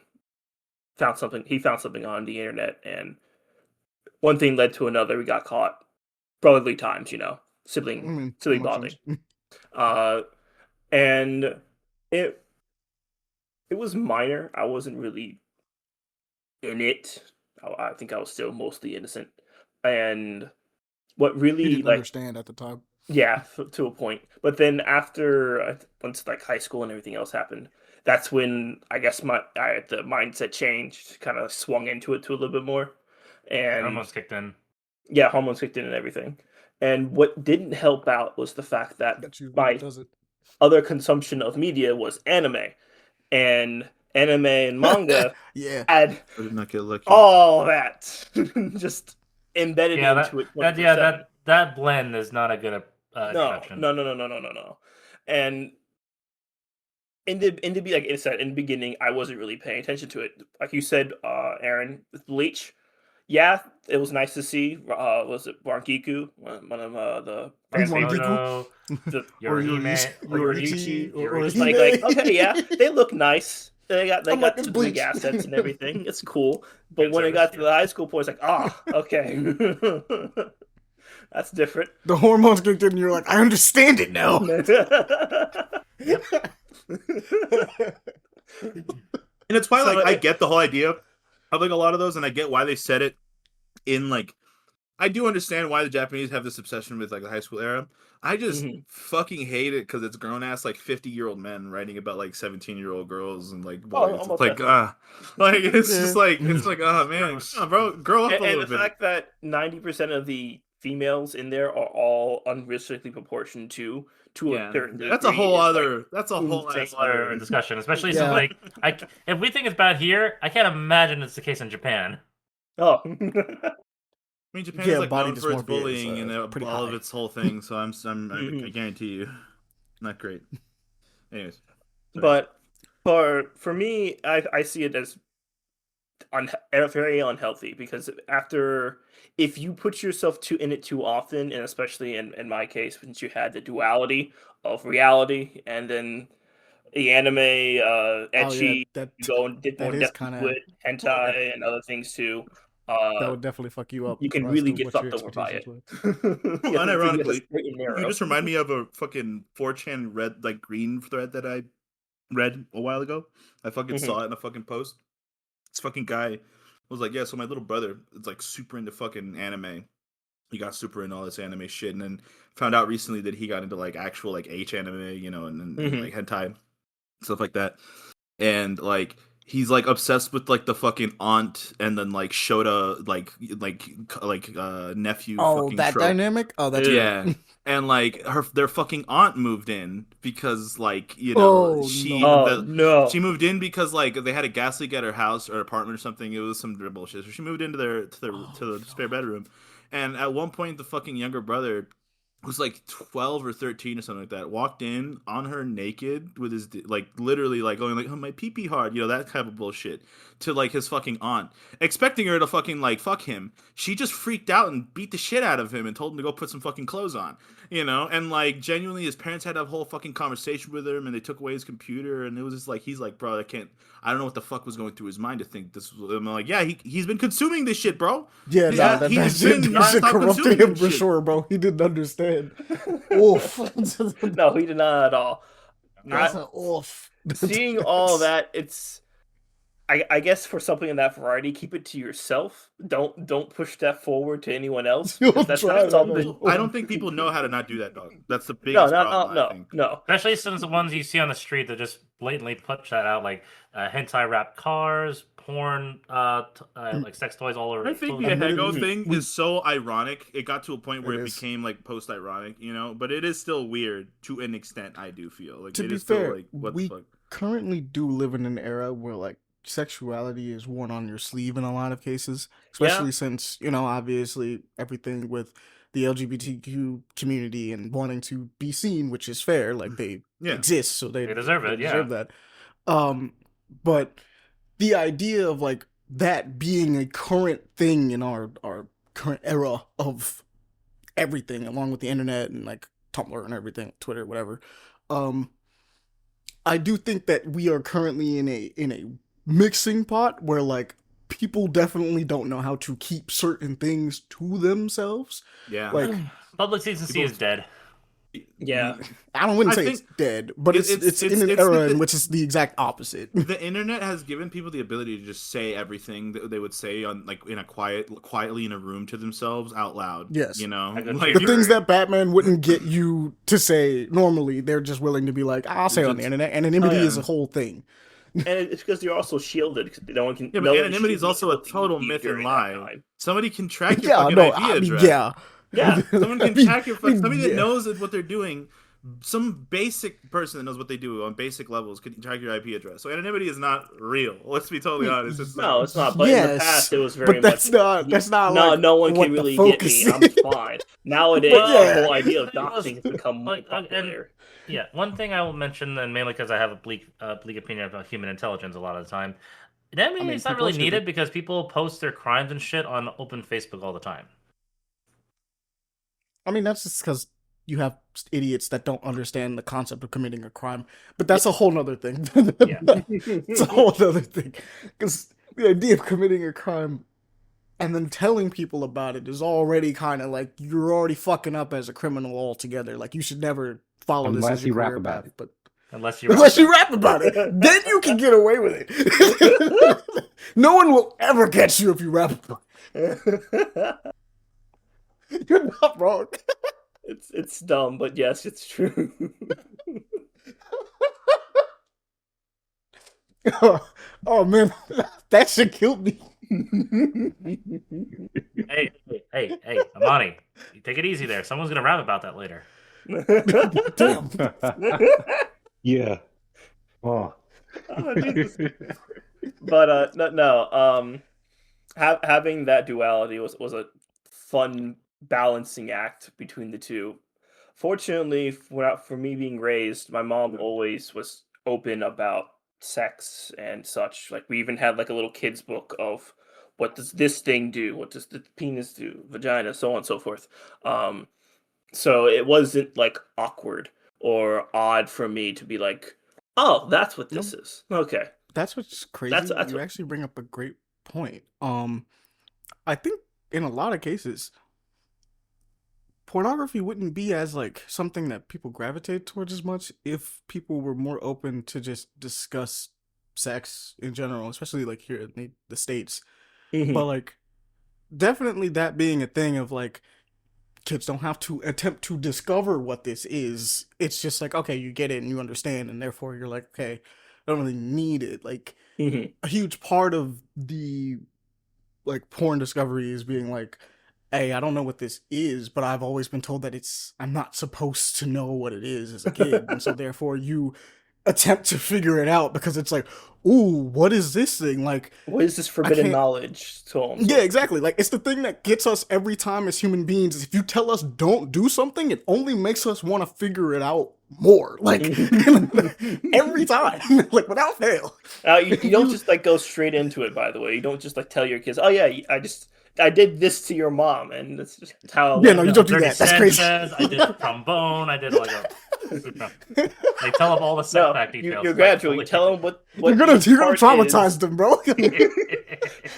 found something. He found something on the internet, and one thing led to another. We got caught. Brotherly times, I sibling mean, sibling makes bonding. sense. And it was minor. I wasn't really in it. I think I was still mostly innocent. And what You really didn't understand at the time. yeah, to a point. But then after once like high school and everything else happened, that's when I guess the mindset changed, kind of swung into it to a little bit more, and Hormones kicked in. yeah, hormones kicked in and everything. And what didn't help out was the fact that Got you. my Does it? other consumption of media was anime, and anime and manga Yeah. had I did not get lucky. all that just embedded Yeah, into it. that blend is not a good introduction. No. And in the like I said in the beginning, I wasn't really paying attention to it. Like you said, Aaron, with Bleach, yeah, it was nice to see. Was it Barkiku, one of the fan Barkiku? favorites? The Or Yoruichi, or it's Hime. like okay, yeah, they look nice. They got I'm like, it's some big Bleach. assets and everything. It's cool. But Good when it service, got to yeah. the high school point, it's like, okay, that's different. The hormones kicked in and you're like, I understand it now. And it's why, So like, I get the whole idea of, like, a lot of those, and I get why they said it in, like, I do understand why the Japanese have this obsession with, like, the high school era. I just fucking hate it because it's grown-ass, like, 50-year-old men writing about, like, 17-year-old girls and, like, boys. almost It's like, definitely. it's just like, oh, man, come on, bro, grow up a And little the bit. fact that 90% of the females in there are all unrealistically proportioned to Yeah, a certain that's a degree whole is, other, like, that's a whole insane. ass Other other discussion, especially Yeah. since like if we think it's bad here, I can't imagine it's the case in Japan. Oh. I mean, Japan Yeah, is like body known for its dysmorphia is, bullying and pretty all of high. its whole thing, so I Mhm. guarantee you, not great. Anyways, sorry. But for me, I see it as very unhealthy because if you put yourself in it too often, and especially in my case, since you had the duality of reality and then the anime, Oh yeah, etchy, that you go and did more is depth kind into of it, hentai and other things too. that would definitely fuck you up You can as really to get what your fucked over by expectations it. were. You have to be Unironically, straight and you narrow. just remind me of a fucking 4chan red, like, green thread that I read a while ago. I fucking saw it in a fucking post. This fucking guy was like, yeah, so my little brother is like super into fucking anime. He got super into all this anime shit, and then found out recently that he got into like actual like H anime, and like hentai, stuff like that. And like he's like obsessed with like the fucking aunt and then like Shota nephew Oh, fucking that trope. dynamic? Oh, that's Yeah. great. And like their fucking aunt moved in because like Oh, she no. No. she moved in because like they had a gas leak at her house or apartment or something. It was some bullshit. So she moved into to the spare bedroom, and at one point the fucking younger brother was like 12 or 13 or something like that, walked in on her naked with his like literally like going like, oh, my pee pee hard, that type of bullshit, to like his fucking aunt, expecting her to fucking like fuck him. She just freaked out and beat the shit out of him and told him to go put some fucking clothes on, and like genuinely his parents had a whole fucking conversation with him, and they took away his computer, and it was just like, he's like, bro, I don't know what the fuck was going through his mind to think this was. I'm like, yeah, he's been consuming this shit, bro. Yeah, Yeah, that he's shit been nonstop corrupted consuming him this for shit. sure, bro. He didn't understand. Oof. No, he did not at all. That's an oof. Seeing all that, it's I guess for something in that variety, keep it to yourself. Don't push that forward to anyone else. Don't That's try not that. something. I don't think people know how to not do that, dog. That's the No, biggest problem. I think. no. Especially since the ones you see on the street that just blatantly put that out, like hentai wrapped cars, porn, like sex toys all over. I think the clothing. Hego thing is so ironic. It got to a point where It it is. became like post-ironic, but it is still weird to an extent. I do feel like To it be is still fair, like, what we the fuck. currently do live in an era where like sexuality is worn on your sleeve in a lot of cases, especially since obviously everything with the LGBTQ community and wanting to be seen, which is fair, like they Yeah. exist, so They deserve it, deserve that. But the idea of like that being a current thing in our current era of everything, along with the internet and like Tumblr and everything, Twitter, whatever. I do think that we are currently in a mixing pot where like people definitely don't know how to keep certain things to themselves. Yeah. Like Public decency is dead. Yeah. I wouldn't I say it's think dead, but it's in an it's era the- in which it's the exact opposite. The internet has given people the ability to just say everything that they would say on like in a quietly in a room to themselves out loud. Yes. Like The things that Batman wouldn't get you to say normally, they're just willing to be like, I'll say it on the internet. Anonymity is a whole thing. And it's because you're also shielded. Because no one can. Yeah, but anonymity is also a total myth and lie. Somebody can track your fucking IP address. Yeah. Someone can track your somebody that knows what they're doing. Some basic person that knows what they do on basic levels could track your IP address. So anonymity is not real. Let's be totally honest. It's No, it's not. But in the past, it was very but that's much. not. No, like no one what can the really focus get me. is. I'm fine. Nowadays, Yeah. the whole idea of doxing has become more popular. Yeah, one thing I will mention, and mainly because I have a bleak opinion about human intelligence a lot of the time, anonymity is not people are really needed stupid. because people post their crimes and shit on open Facebook all the time. I mean, that's just because you have idiots that don't understand the concept of committing a crime. But that's a whole nother thing. Yeah. It's a whole other thing. Because the idea of committing a crime and then telling people about it is already kind of like you're already fucking up as a criminal altogether. Like you should never follow this Unless as your you rap career about path. it. But Unless you rap about it, then you can get away with it. No one will ever catch you if you rap about it. You're not wrong. It's dumb, but yes, it's true. Oh man, that shit killed me. Hey, Ahmani, you take it easy there. Someone's gonna rap about that later. Damn. Yeah. Oh. Oh, Jesus. But no. Having that duality was a fun balancing act between the two. Fortunately, for me being raised, my mom always was open about sex and such. Like we even had like a little kids book of what does this thing do, what does the penis do, vagina, so on and so forth. So it wasn't like awkward or odd for me to be like, oh, that's what this is. Okay. That's what's crazy. That's you what- actually bring up a great point. I think in a lot of cases, pornography wouldn't be as like something that people gravitate towards as much if people were more open to just discuss sex in general, especially like here in the States. But like, definitely that being a thing of like, kids don't have to attempt to discover what this is. It's just like, okay, you get it and you understand, and therefore you're like, okay, I don't really need it. Like, a huge part of the like porn discovery is being like, hey, I don't know what this is, but I've always been told that I'm not supposed to know what it is as a kid. And so therefore you attempt to figure it out because it's like, ooh, what is this thing? Like, What is this I forbidden can't. knowledge? So on. Yeah, exactly. Like, it's the thing that gets us every time as human beings. Is if you tell us don't do something, it only makes us want to figure it out more. Like, every time, like without fail. You don't just like go straight into it. By the way, you don't just like tell your kids, "Oh yeah, I did this to your mom," and that's just how it Yeah, no, went. you You know, don't do Dirty that. That's crazy. Sanchez. I did trombone. I did like a. They tell them all the No, setback details. you're It's like, gradual. You holy tell shit. them what You're each gonna part traumatize is. them, bro. You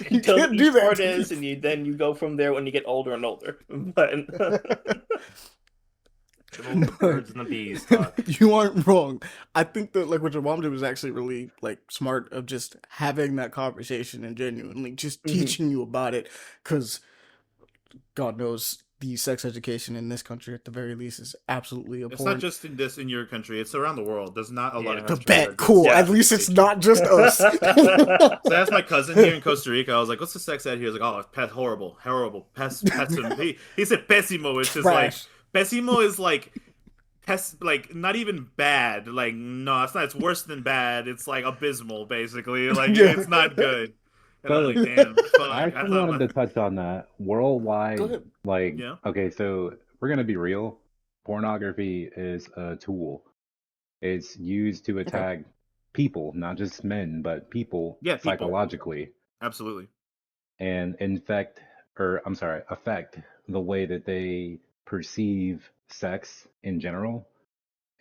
You tell them can't do each that part to is, people. and then you go from there when you get older and older. But Little birds and the bees talk. You aren't wrong. I think that like what your mom did was actually really like smart of just having that conversation and genuinely just Mhm. teaching you about it, because God knows the sex education in this country at the very least is absolutely It's not abhorrent. just in your country; it's around the world. There's not a lot of Yeah. The countries that bet, get cool. sex At least it's education. not just us. So I asked my cousin here in Costa Rica. I was like, "What's the sex ed here?" He was like, "Oh, it's horrible, horrible, pessim." He said "pésimo," which is like Trash. "pésimo" is like like not even bad. Like no, it's not. It's worse than bad. It's like abysmal, basically. Like Yeah. it's not good. And I'm So like, damn, I fuck. I actually thought wanted about to touch on that. Go Worldwide, ahead. like, yeah, okay, so if we're gonna be real, pornography is a tool. It's used to Okay. attack people, not just men, but people yeah, people, psychologically, absolutely. and infect, or I'm sorry, affect the way that they perceive sex in general.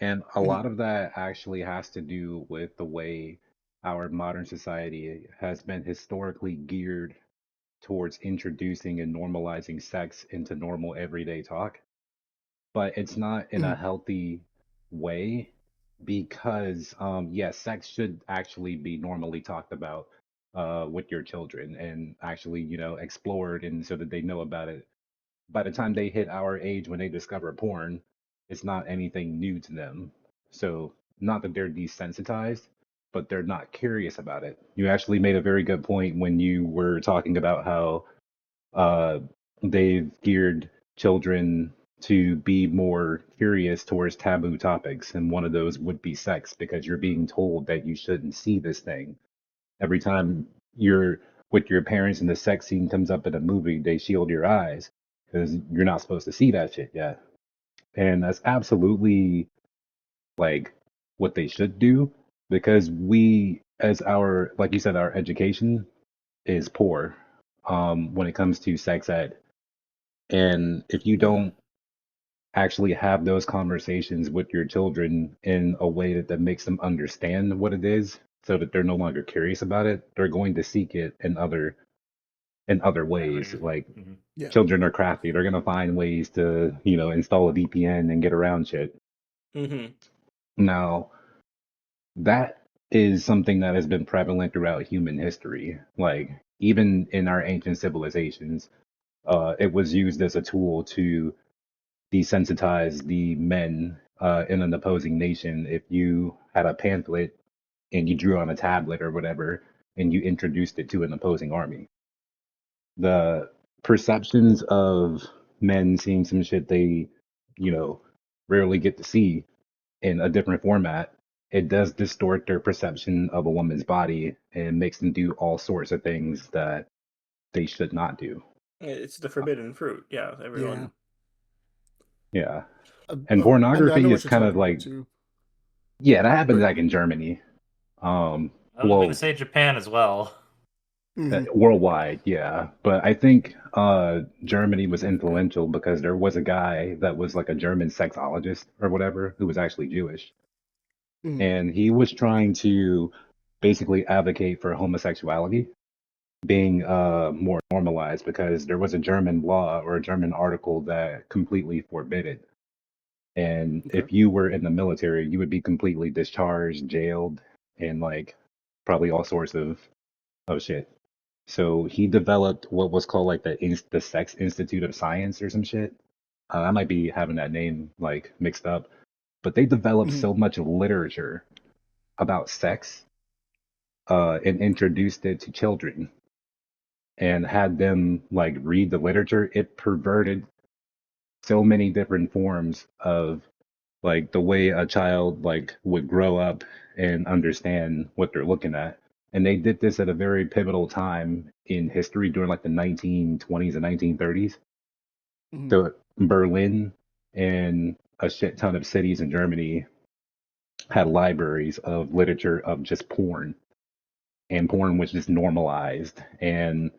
And a Mhm. lot of that actually has to do with the way our modern society has been historically geared towards introducing and normalizing sex into normal everyday talk, but it's not in a Mhm. healthy way because yes, sex should actually be normally talked about with your children and actually, explored and so that they know about it. By the time they hit our age when they discover porn, it's not anything new to them. So, not that they're desensitized, but they're not curious about it. You actually made a very good point when you were talking about how uh, they've geared children to be more curious towards taboo topics, and one of those would be sex because you're being told that you shouldn't see this thing. Every time you're with your parents and the sex scene comes up in a movie, they shield your eyes because you're not supposed to see that shit yet. And that's absolutely like what they should do because we, as our, like you said, our education is poor when it comes to sex ed. And if you Yeah. don't actually have those conversations with your children in a way that makes them understand what it is so that they're no longer curious about it, they're going to seek it in other ways. Avenues. Like Hmm. Yeah. children are crafty. They're gonna find ways to, install a VPN and get around shit. Mhm. Now, that is something that has been prevalent throughout human history. Like even in our ancient civilizations, it was used as a tool to desensitize the men in an opposing nation. If you had a pamphlet and you drew on a tablet or whatever, and you introduced it to an opposing army, the perceptions of men seeing some shit they, you know, rarely get to see in a different format, it does distort their perception of a woman's body and makes them do all sorts of things that they should not do. It's the Uh, forbidden fruit. Yeah, Yeah. everyone. Yeah. And I know pornography what is you're kind of talking about like, too. yeah, that happens But like in Germany. I was going to Well, say Japan as well. mhm. worldwide, yeah. But I think Germany was influential because there was a guy that was like a German sexologist or whatever who was actually Jewish. Mhm. And he was trying to basically advocate for homosexuality being more normalized because there was a German law or a German article that completely forbid it. And Okay. if you were in the military, you would be completely discharged, jailed, and like probably all sorts of shit. So he developed what was called like the Sex Institute of Science or some shit. I might be having that name like mixed up, but they developed Mhm. so much literature about sex and introduced it to children and had them like read the literature. It perverted so many different forms of like the way a child like would grow up and understand what they're looking at. And they did this at a very pivotal time in history during like the 1920s and 1930s. Mhm. So Berlin and a shit ton of cities in Germany had libraries of literature of just porn, and porn was just normalized. And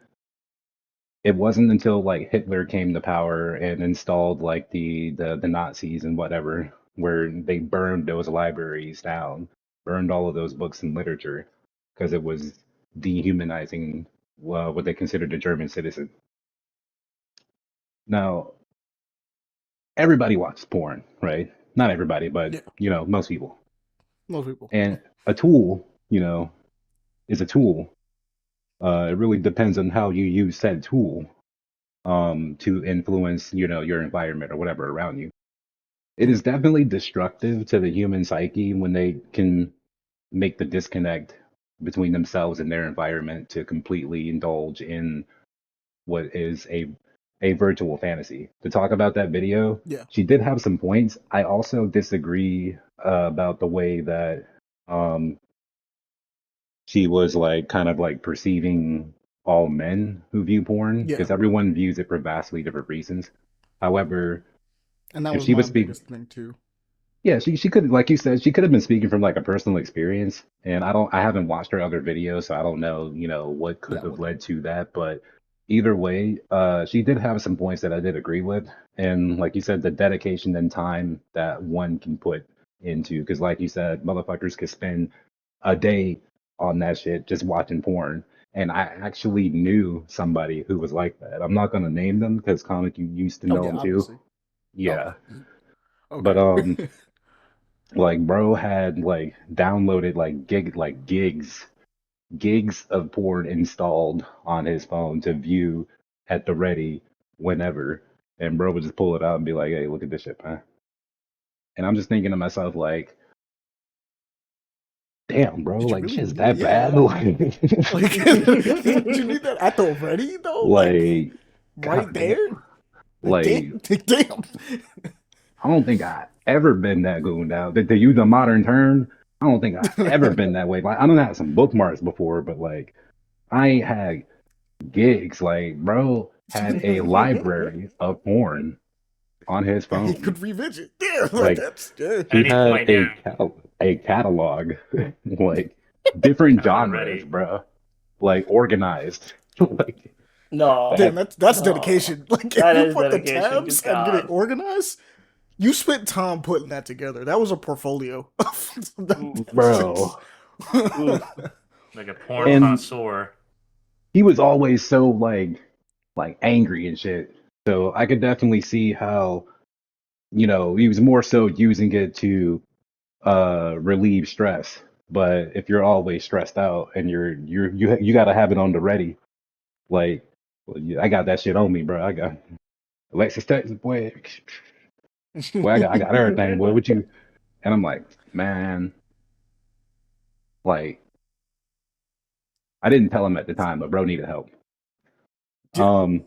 it wasn't until like Hitler came to power and installed like the Nazis and whatever, where they burned those libraries down, burned all of those books and literature because it was dehumanizing what they considered a German citizen. Now, everybody watches porn, right? Not everybody, but Yeah, most people. most people. And a tool, is a tool. It really depends on how you use said tool to influence, your environment or whatever around you. It Mhm. is definitely destructive to the human psyche when they can make the disconnect between themselves and their environment to completely indulge in what is a virtual fantasy. To talk about that video, Yeah, she did have some points. I also disagree about the way that um, she was like kind of like perceiving all men who view porn yeah, because everyone views it for vastly different reasons. However, and that if was she my was speaking, biggest thing too. yeah, she could, like you said, she could have been speaking from like a personal experience. And I haven't watched her other videos, so I don't know, what could Yeah, have what? led to that. But either way, she did have some points that I did agree with. And like you said, the dedication and time that one can put into, because like you said, motherfuckers could spend a day on that shit just watching porn. And I actually knew somebody who was like that. I'm not gonna name them because comic, you used to Oh know yeah, him too. obviously. Oh, Yeah, but okay. like bro had like downloaded like gigs of porn installed on his phone to view at the ready whenever. And bro would just pull it out and be like, "Hey, look at this shit, man." And I'm just thinking to myself like, "Damn, bro, Did you like really shit's need? that bad?" Yeah. Like, did you need that at the ready though? Like, Like, right god damn. there? Like, damn, Like, damn. I don't think I ever been that gooned out. To use a modern term, I don't think I ever been that way. Like, I done had some bookmarks before, but like, I ain't had gigs. Like, bro had a library of porn on his And he phone. could revisit. Yeah, like Like, that's yeah. he Any had point, yeah. a catalog, like different At the genres, ready. bro. Like organized. Like, No, Damn, that, that's no, dedication. Like if that you is put the dedication. Good tabs and get it God. organized, you spent time putting that together. That was a portfolio. That's bro. just Oof. Like a porn Well, And connoisseur. he was always so like angry and shit. So I could definitely see how, he was more so using it to relieve stress. But if you're always stressed out and you got to have it on the ready, like, well, I got that shit on me, bro. I got Alexis Texas, boy. Boy, I got everything, boy. What you? And I'm like, man, like, I didn't tell him at the time, but bro needed help. yeah. Um,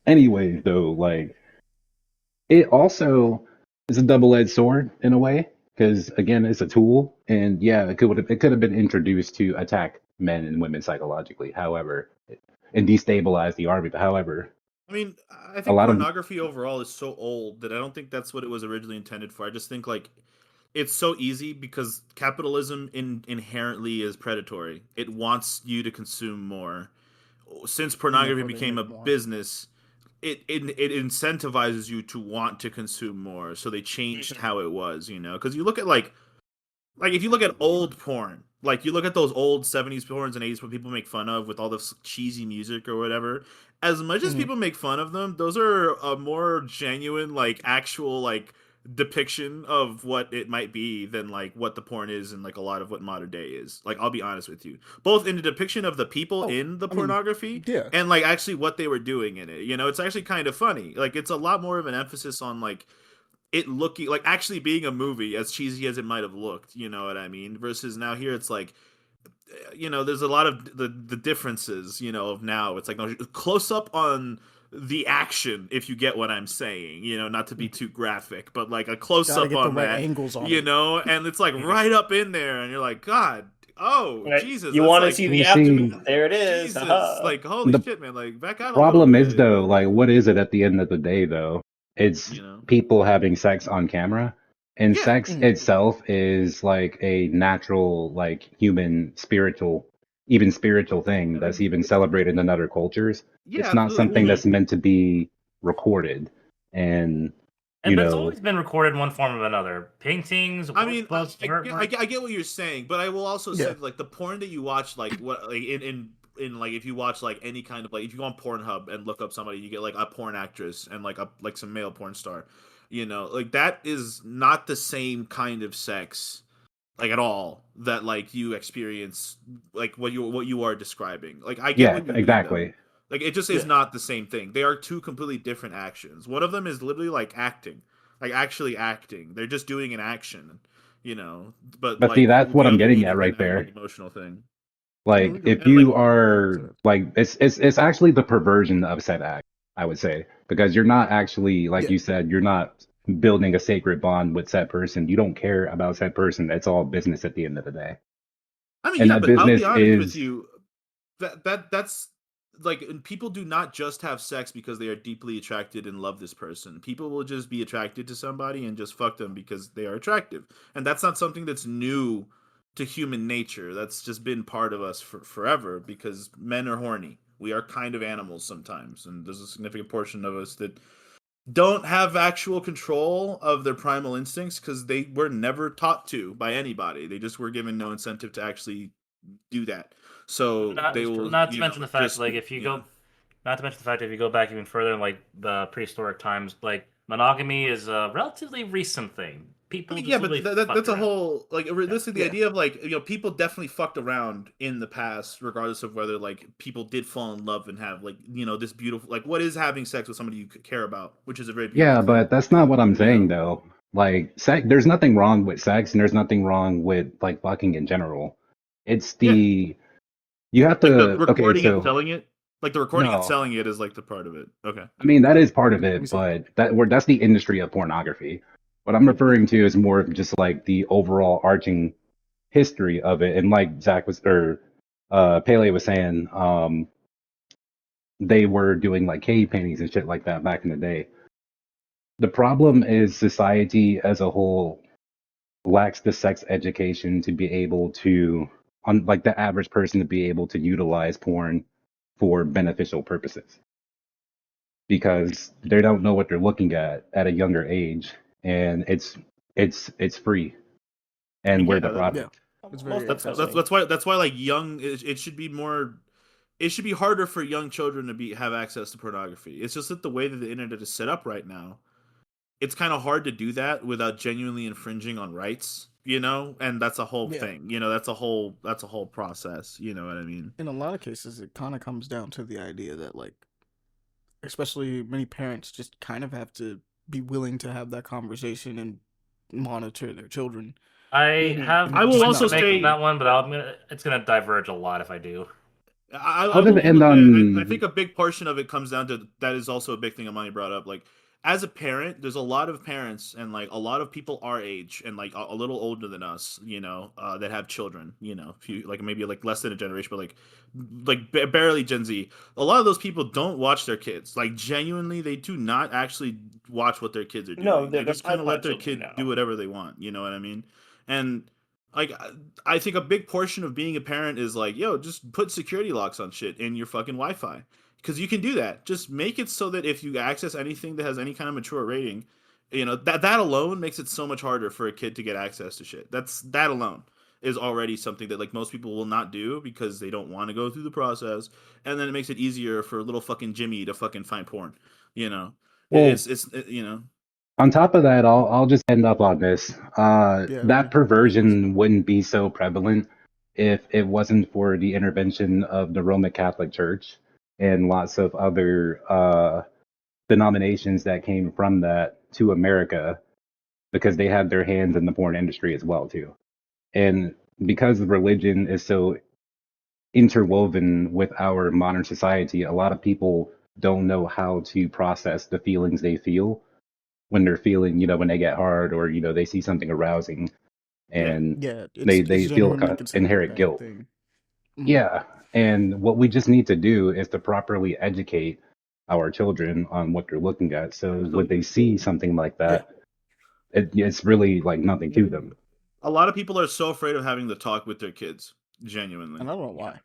anyways, though, like, it also is a double-edged sword in a way, because again, it's a tool, and yeah, it could have been introduced to attack men and women psychologically, however, and destabilize the army. But however, I mean, I a think lot of pornography overall is so old that I don't think that's what it was originally intended for. I just think like it's so easy because capitalism inherently is predatory. It wants you to consume more. Since And pornography therefore they became a make more. business, it incentivizes you to want to consume more. So they changed how it was, because you look at like if you look at old porn, like you look at those old 70s porns and 80s where people make fun of with all this cheesy music or whatever, as much as Mhm. people make fun of them, those are a more genuine, like actual like depiction of what it might be than like what the porn is and like a lot of what modern day is. Like I'll be honest with you. Both in the depiction of the people Oh, in the I mean, pornography yeah. and like actually what they were doing in it. It's actually kind of funny. Like it's a lot more of an emphasis on like it looking like actually being a movie as cheesy as it might have looked, you know what I mean, versus now here it's like there's a lot of the differences, of now it's like no close up on the action, if you get what I'm saying, not to be too graphic, but like a close Gotta up get the on right that, angles on it. and it's like right up in there, and you're like, God, oh Right. Jesus, You that's want to like see You the see, abdomen? There it is. Jesus, Haha. like holy the shit, man, like back out a little problem is bit, though, like, what is it at the end of the day though? It's you know? people having sex on camera, and Yeah, sex itself is like a natural, like human spiritual, even spiritual thing that's even celebrated in other cultures. yeah, It's not absolutely. something Mhm. that's meant to be recorded, and you And it's know, always been recorded in one form or another. Paintings, I mean, workbooks, I get what you're saying, but I will also say Yeah. that, like the porn that you watch, like what, like in like if you watch like any kind of like if you go on Pornhub and look up somebody, you get like a porn actress and like some male porn star, like that is not the same kind of sex like at all that like you experience like what you are describing. Like I get yeah, what you mean though. exactly. Like it just is Yeah. not the same thing. They are two completely different actions. One of them is literally like acting, like actually acting. They're just doing an action, you know. But But see, like that's what the I'm other getting one at is an right actual there. emotional thing. Yeah, we Like, could if And like you say are that. like, it's actually the perversion of said act, I would say, because you're not actually, like Yeah. you said, you're not building a sacred bond with said person. You don't care about said person. It's all business at the end of the day, I mean, and yeah, that but I'll be business honest with is, you. That's like people do not just have sex because they are deeply attracted and love this person. People will just be attracted to somebody and just fuck them because they are attractive. And that's not something that's new to human nature. That's just been part of us for forever because men are horny. We are kind of animals sometimes, and there's a significant portion of us that don't have actual control of their primal instincts because they were never taught to by anybody. They just were given no incentive to actually do that. So not they will, not to mention the fact, just like if you yeah. go, not to mention the fact if you go back even further in like the prehistoric times, like monogamy is a relatively recent thing. I People mean, just yeah, but literally that's fucked a around. whole like Yeah. realistically the Yeah. idea of like people definitely fucked around in the past, regardless of whether like people did fall in love and have like this beautiful like what is having sex with somebody you care about, which is a very beautiful yeah, thing, but that's not what I'm you saying know. though. Like, sex, there's nothing wrong with sex, and there's nothing wrong with like fucking in general. It's Yeah, the you have like the to, okay, recording and so selling it, like the recording and no. selling it is like the part of it. Okay. I mean, that is part of Let me it, see. but that's the industry of pornography. What I'm Yeah. referring to is more of just like the overall arching history of it. And like Zach was, or Pele was saying, they were doing like cave paintings and shit like that back in the day. The problem is society as a whole lacks the sex education to be able to, on like the average person, to be able to utilize porn for beneficial purposes, because they don't know what they're looking at a younger age, and it's free, I mean, and we're yeah, the Yeah. product. It's Most very that's accessible. definitely. that's why like young it should be more, it should be harder for young children to be have access to pornography. It's just that the way that the internet is set up right now, it's kind of hard to do that without genuinely infringing on rights, and that's a whole Yeah. thing, that's a whole process, you know what I mean? In a lot of cases, it kind of comes down to the idea that, like, especially many parents just kind of have to be willing to have that conversation and monitor their children. I Hmm. have And I will just points to also not let make on them. say that one, but it's gonna diverge a lot if I do. I I'll just will end I think on, a big portion of it comes down to that is also a big thing Amani brought up. Like as a parent, there's a lot of parents and like a lot of people our age and like a little older than us, that have children. If you like maybe like less than a generation, but barely Gen Z. A lot of those people don't watch their kids. Like genuinely, they do not actually watch what their kids are No, doing. They they're just kind of let pipeline their children kid do now. whatever they want. You know what I mean? And like I think a big portion of being a parent is like, yo, just put security locks on shit in your fucking Wi-Fi because you can do that. Just make it so that if you access anything that has any kind of mature rating, that alone makes it so much harder for a kid to get access to shit. That alone is already something that like most people will not do because they don't want to go through the process, and then it makes it easier for little fucking Jimmy to fucking find porn. You know, well, it's. on top of that, I'll just end up on this. Yeah, That we can listen. perversion wouldn't be so prevalent if it wasn't for the intervention of the Roman Catholic Church and lots of other denominations that came from that to America, because they had their hands in the porn industry as well too. And because religion is so interwoven with our modern society, a lot of people don't know how to process the feelings they feel when they're feeling, when they get hard or they see something arousing, Yeah. and Yeah, they it's feel genuinely considered a inherent bad guilt. thing. Mhm. Yeah, and what we just need to do is to properly educate our children on what they're looking at. So when they see something like Yeah, that, it's really like nothing to them. A lot of people are so afraid of having the talk with their kids, genuinely, and I don't know why.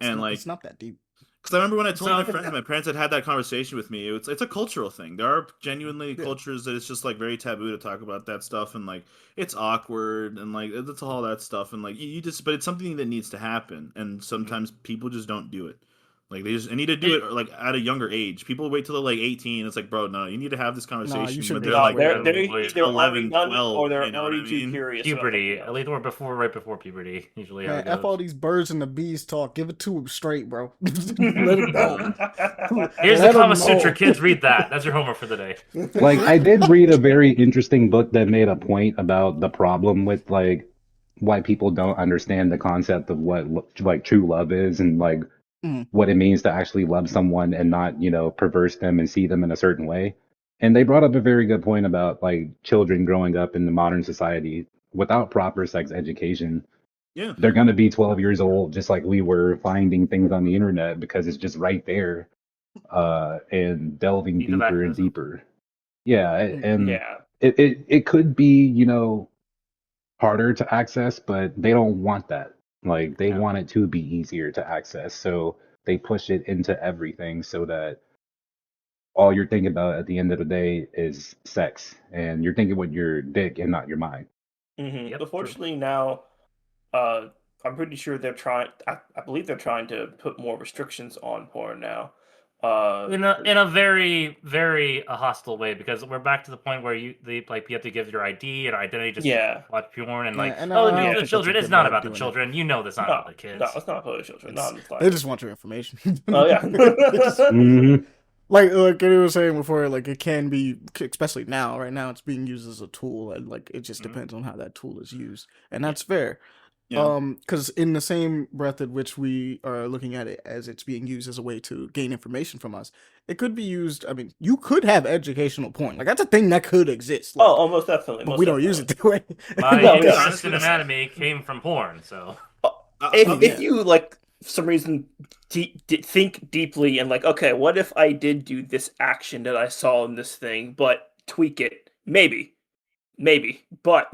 and like. It's not that deep. Because I remember when I told So my friends, my parents had that conversation with me. It's a cultural thing. There are genuinely Yeah. cultures that it's just like very taboo to talk about that stuff, and like it's awkward, and like it's all that stuff, and like you just, but it's something that needs to happen, and sometimes people just don't do it. Like they need to do it like at a younger age. People wait till they're like 18. It's like, bro, no, you need to have this you conversation should when be they're No, like way they're early. either already 11, done it 12. or they're You know what already I too mean? curious. puberty, About at least or before, right before puberty, usually how Man, it F all goes. these birds and the bees talk. Give it to them straight, bro. Let them know. Here's Let the 'em Kama Sutra, know. kids. Read that. That's your homework for the day. Like I did read a very interesting book that made a point about the problem with like why people don't understand the concept of what like true love is, and like Mm, what it means to actually love someone and not, perverse them and see them in a certain way. And they brought up a very good point about like children growing up in the modern society without proper sex education. Yeah, They're going to be 12 years old, just like we were, finding things on the internet because it's just right there, and delving Need of deeper and activism. deeper. Yeah, mm, and yeah. it could be, harder to access, but they don't want that. Like they yeah. want it to be easier to access. So they push it into everything so that all you're thinking about at the end of the day is sex, and you're thinking with your dick and not your mind. Yep, true. Unfortunately, now uh, I'm pretty sure they're trying. I believe they're trying to put more restrictions on porn now. In a very very hostile way, because we're back to the point where you have to give your ID and identity just to Yeah. watch porn, and Yeah, like, and oh, I these don't are the think that's a children. It's good not way of about the doing it. children. You know that's not No, about the no, kids. it's not for children. Not in the They slightest. just want your information. Oh yeah. They just- Hmm. like I was saying before, like it can be, especially now. Right now, it's being used as a tool, and like it just Mhm. depends on how that tool is used, and that's fair. yeah. Because in the same breath at which we are looking at it as it's being used as a way to gain information from us, it could be used. I mean, you could have educational porn. Like that's a thing that could exist. Like, Oh, most definitely. but Most we don't use definitely. it that way. My No, I'll be yeah. interest honest in with you. anatomy came from porn, so I- I mean, If yeah. you like, for some reason, think deeply and like, okay, what if I did do this action that I saw in this thing, but tweak it? Maybe, but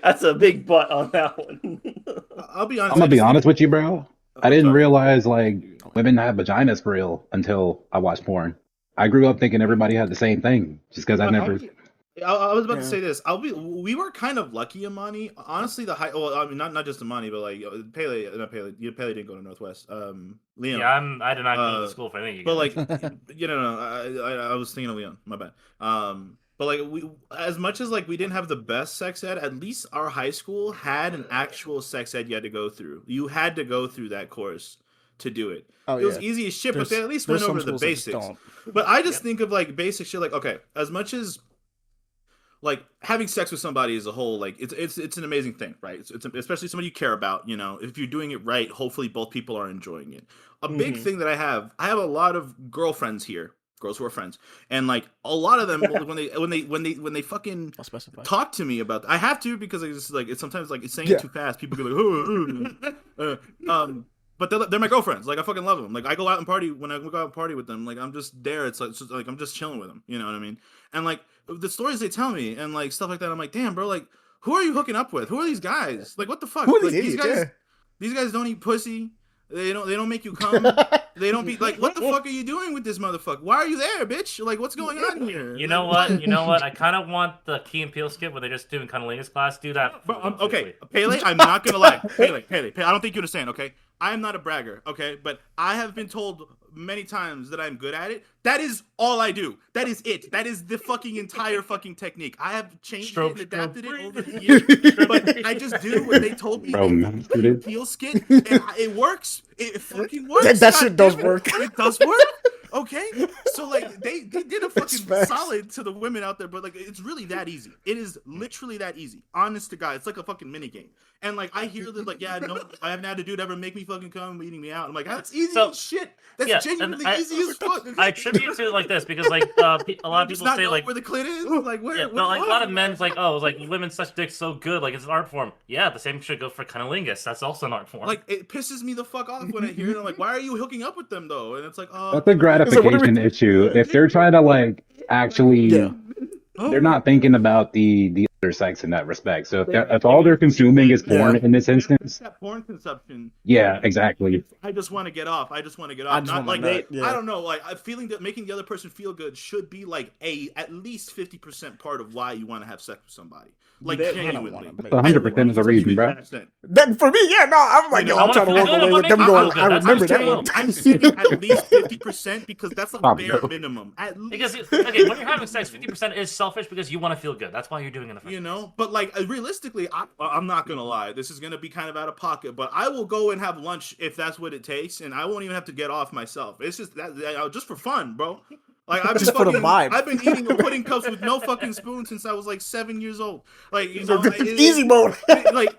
that's a big but on that one. I'll be I'm honest. gonna I be just think. honest with you, bro. I I'm didn't sorry. realize like women have vaginas for real until I watched porn. I grew up thinking everybody had the same thing just because I I'll never. be, I was about to Yeah. say this. We were kind of lucky, Amani. Honestly, the high. Well, I mean, not just Amani, but like Pele. Not Pele. Pele didn't go to Northwest. Leon. yeah, I did not go to Uh, school for anything you but guys. like, no. I was thinking of Leon. My bad. But like we, as much as like we didn't have the best sex ed, at least our high school had an actual sex ed you had to go through. You had to go through that course to do it. Oh It was yeah. easy as shit, but they at least went There's some over the schools that just basics. don't. But I just Yep. think of like basic shit, like okay, as much as like having sex with somebody as a whole, like it's an amazing thing, right? It's especially somebody you care about. You know, if you're doing it right, hopefully both people are enjoying it. A big thing that I have a lot of girlfriends here, girls who are friends, and like a lot of them when they fucking I'll specify. talk to me about I have to because it's like it's sometimes like it's saying Yeah. it too fast. People go like, but they're my girlfriends. Like I fucking love them. Like I go out and party when I go out and party with them. Like I'm just there. It's like I'm just chilling with them. You know what I mean? And like the stories they tell me and like stuff like that. I'm like, damn, bro. Like who are you hooking up with? Who are these guys? Like what the fuck? Who are Like these idiots? these guys don't eat pussy. They don't make you come. Yeah. They don't be like, what the fuck are you doing with this motherfucker? Why are you there, bitch? Like, what's going on here? You Like, know what? You know what? I kind of want the Key and Peele skit where they're just doing cunnilingus class. Do that. Bro, okay, seriously. Pele, I'm not gonna lie. Pele, I don't think you understand, okay? I am not a bragger, okay? But I have been told many times that I'm good at it. That is all I do. That is it. That is the fucking entire fucking technique. I have changed it and adapted it over the years, but I just do what they told me. Bro, in man, the dude. Peel skit, and it works. It fucking works. That shit does goddamn it. work. It does work. Okay, so like they did a fucking facts. solid to the women out there, but like it's really that easy. It is literally that easy. Honest to God, it's like a fucking mini game. And like I hear that like no, I haven't had a dude ever make me fucking come eating me out. I'm like that's easy as shit. That's genuinely easy as fuck. I attribute to it like this because like a lot of people say like where the clit is, like where. Yeah, no, like a lot of men's like, oh, like women such dick so good, like it's an art form. Yeah, the same should go for cunnilingus. That's also an art form. Like it pisses me the fuck off when I hear it. I'm like, why are you hooking up with them though? And it's like, That's a gratification issue. If they're trying to like actually, they're not thinking about the other sex in that respect. So if all they're consuming is porn in this instance, that porn consumption. Yeah, exactly. I just want to get off. I not like I don't know. Like I feeling that making the other person feel good should be like at least 50% part of why you want to have sex with somebody. Like genuinely, 100% is a reason, bro. That for me, yeah, no, I'm like, yo, I'm trying to walk away with them going. I remember that one. I'm saying at least 50% because that's like bare minimum. At least. Because okay, when you're having sex, 50% is selfish because you want to feel good. That's why you're doing it in the first place. But like realistically, I'm not gonna lie. This is gonna be kind of out of pocket, but I will go and have lunch if that's what it takes, and I won't even have to get off myself. It's just that just for fun, bro. Like I've just for the vibe. I've been eating pudding cups with no fucking spoon since I was like 7 years old. Like easy mode. Like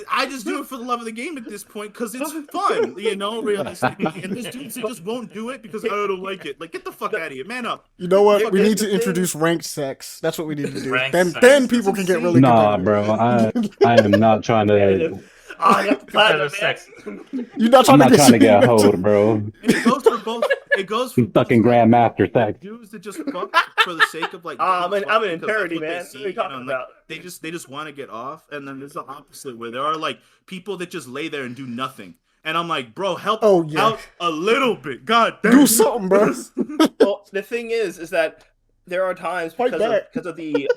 I just do it for the love of the game at this point because it's fun, realistically. And there's dudes that just won't do it because I don't like it. Like get the fuck out of here, man up. You know what? We need to introduce ranked sex. That's what we need to do. Then people can get really good. Bro. I am not trying to. Sex. You're not trying to get a hold, bro. And it goes for both. It goes for fucking grandmaster sex. Dudes that just fuck for the sake of like. I'm an impurity, man. What are you talking about? They just want to get off, and then there's the opposite where there are like people that just lay there and do nothing. And I'm like, bro, help out a little bit. God damn. Do something, bro. Well, the thing is that there are times because of the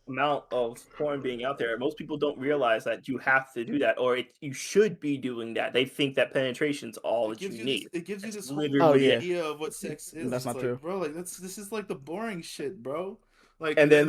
amount of porn being out there, most people don't realize that you have to do that, or you should be doing that. They think that penetration's all that you need. It gives you this whole idea of what sex is. That's not true, bro. Like this is like the boring shit, bro. Like, and then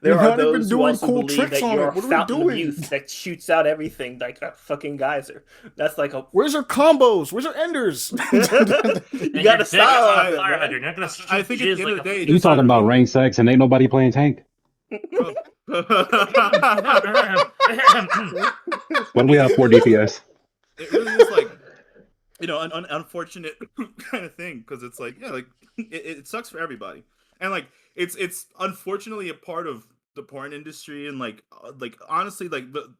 there are those who also believe that you're a fountain of youth that shoots out everything like a fucking geyser. That's like a. Where's your combos? Where's your enders? You got to style. You're not gonna shoot. I think at the end of the day, you talking about rank sex and ain't nobody playing tank. What do we have for DPS? It really is like, an unfortunate kind of thing because it's like, it sucks for everybody, and like. It's unfortunately a part of the porn industry and like honestly like the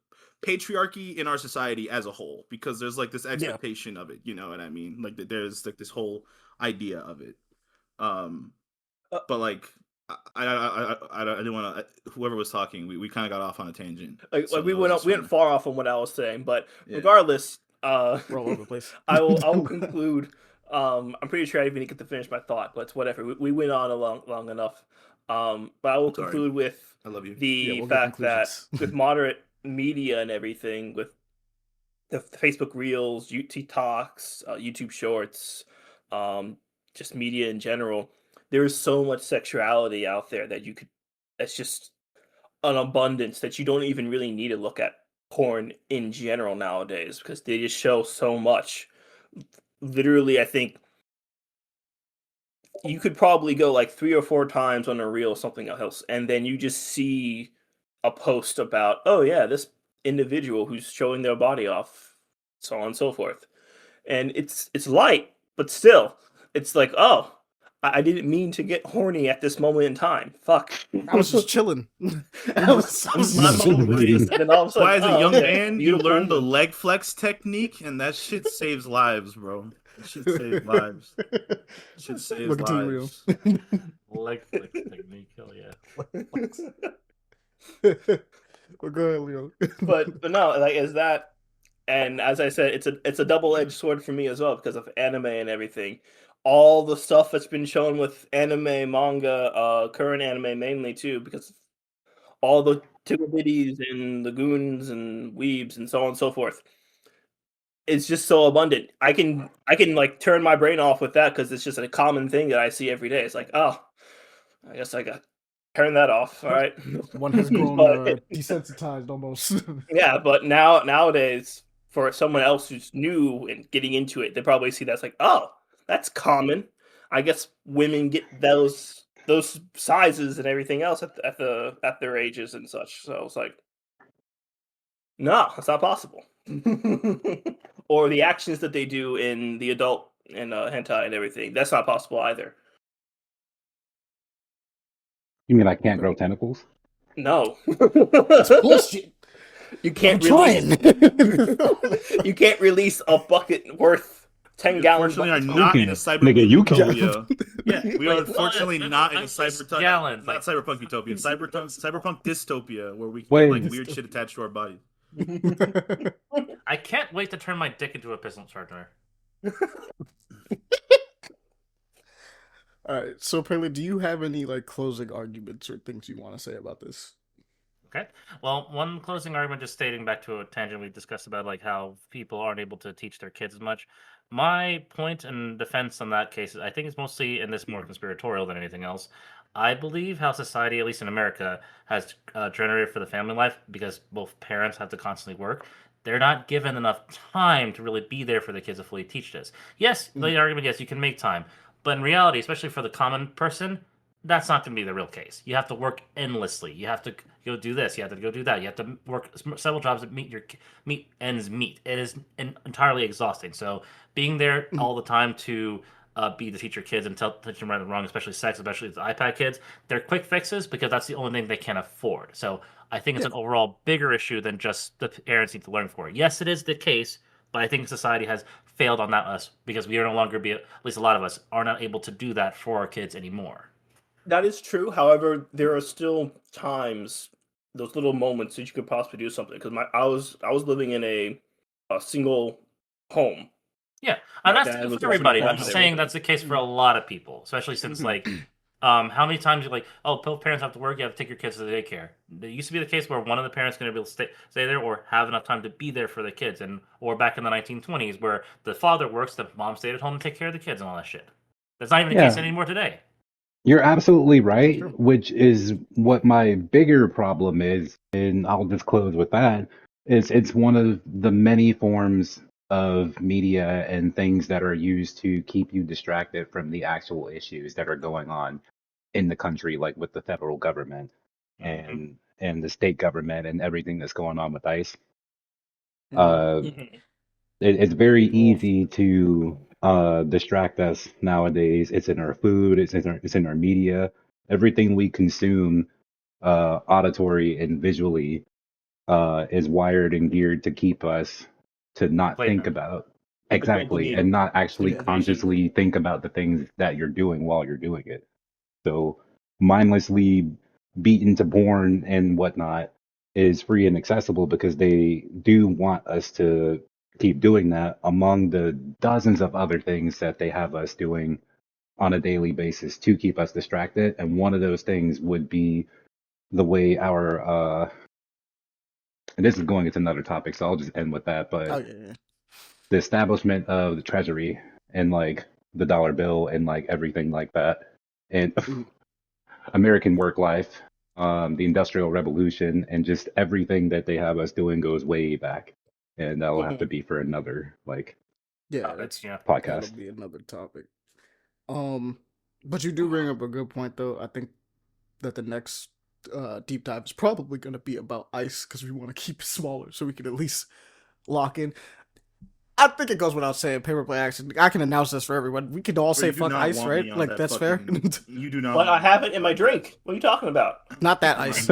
patriarchy in our society as a whole because there's like this expectation of it, you know what I mean? Like there's like this whole idea of it. But like I didn't want to. Whoever was talking, we kind of got off on a tangent. Like we went far off from what I was saying, but regardless, roll over the place. I will conclude. I'm pretty sure I didn't even get to finish my thought, but it's whatever. We went on long enough. But I will conclude with I love you. The fact that with moderate media and everything, with the Facebook Reels, TikToks, YouTube Shorts, just media in general, there is so much sexuality out there that that's just an abundance that you don't even really need to look at porn in general nowadays because they just show so much. Literally, I think you could probably go like 3 or 4 times on a reel or something else, and then you just see a post about, oh yeah, this individual who's showing their body off, so on and so forth. And it's light, but still, it's like, oh, I didn't mean to get horny at this moment in time. Fuck. I was just chilling. Why as a young man, you learned the leg flex technique, and that shit saves lives, bro. That shit saves lives. Shit saves lives. Leg flex technique, hell yeah. Well, go ahead, Leo. but no, like is that, and as I said, it's a double-edged sword for me as well because of anime and everything. All the stuff that's been shown with anime, manga, current anime mainly too, because all the Tigabiddies and the goons and weebs and so on and so forth. It's just so abundant. I can like turn my brain off with that because it's just a common thing that I see every day. It's like, oh, I guess I got turn that off. All right. One has grown desensitized almost. Yeah, but nowadays, for someone else who's new and getting into it, they probably see that's like, oh, That's common. I guess women get those sizes and everything else at their ages and such. So it's like, no, that's not possible. Or the actions that they do in the adult and hentai and everything. That's not possible either. You mean I can't grow tentacles? No. That's bullshit. You can't I'm release. You can't release a bucket worth 10 gallons. Unfortunately, are not in a cyberpunk Nigga, you can. utopia. Yeah, We are unfortunately not in a gallons, not cyberpunk utopia, cyberpunk dystopia, where we can Wait. get like weird shit attached to our bodies. I can't wait to turn my dick into a pistol charger. All right, so Pele, do you have any like closing arguments or things you want to say about this? Okay. Well, one closing argument, just stating back to a tangent we discussed about like how people aren't able to teach their kids as much. My point and defense on that case is I think it's mostly in this more conspiratorial than anything else. I believe how society, at least in America, has generated for the family life because both parents have to constantly work. They're not given enough time to really be there for the kids to fully teach this. Yes, the argument, yes, you can make time. But in reality, especially for the common person, that's not going to be the real case. You have to work endlessly. You have to go do this. You have to go do that. You have to work several jobs to meet ends meet. It is entirely exhausting. So being there all the time to be to teach your kids and teach them right and wrong, especially sex, especially the iPad kids, they're quick fixes because that's the only thing they can afford. So I think it's an overall bigger issue than just the parents need to learn for it. Yes, it is the case, but I think society has failed on that us because we are no longer at least a lot of us are not able to do that for our kids anymore. That is true. However, there are still times, those little moments that you could possibly do something. Because I was living in a single home. Yeah, My and dad that's was for everybody. also I'm just saying that's the case for a lot of people, especially since like, how many times you're like, oh, both parents have to work, you have to take your kids to the daycare. It used to be the case where one of the parents going to be able to stay there or have enough time to be there for the kids, and or back in the 1920s where the father works, the mom stayed at home and take care of the kids and all that shit. That's not even the case anymore today. You're absolutely right, which is what my bigger problem is, and I'll just close with that. It's one of the many forms of media and things that are used to keep you distracted from the actual issues that are going on in the country, like with the federal government and the state government and everything that's going on with ICE. It's very easy to distract us nowadays. It's in our food, it's in our media. Everything we consume, auditory and visually, is wired and geared to keep us to not think about exactly and not actually consciously think about the things that you're doing while you're doing it. So mindlessly beaten to porn and whatnot is free and accessible because they do want us to keep doing that among the dozens of other things that they have us doing on a daily basis to keep us distracted. And one of those things would be the way our and this is going into another topic, so I'll just end with that. But the establishment of the treasury and like the dollar bill and like everything like that, and American work life, the Industrial Revolution, and just everything that they have us doing goes way back, and that'll have to be for another podcast. That'll be another topic. But you do bring up a good point, though. I think that the next deep dive is probably going to be about ICE because we want to keep it smaller so we can at least lock in. I think it goes without saying, paper play action. I can announce this for everyone. We can all say fuck ICE, right? Like, that's fair. You do not. Well, I have it in my drink. What are you talking about? Not that ICE.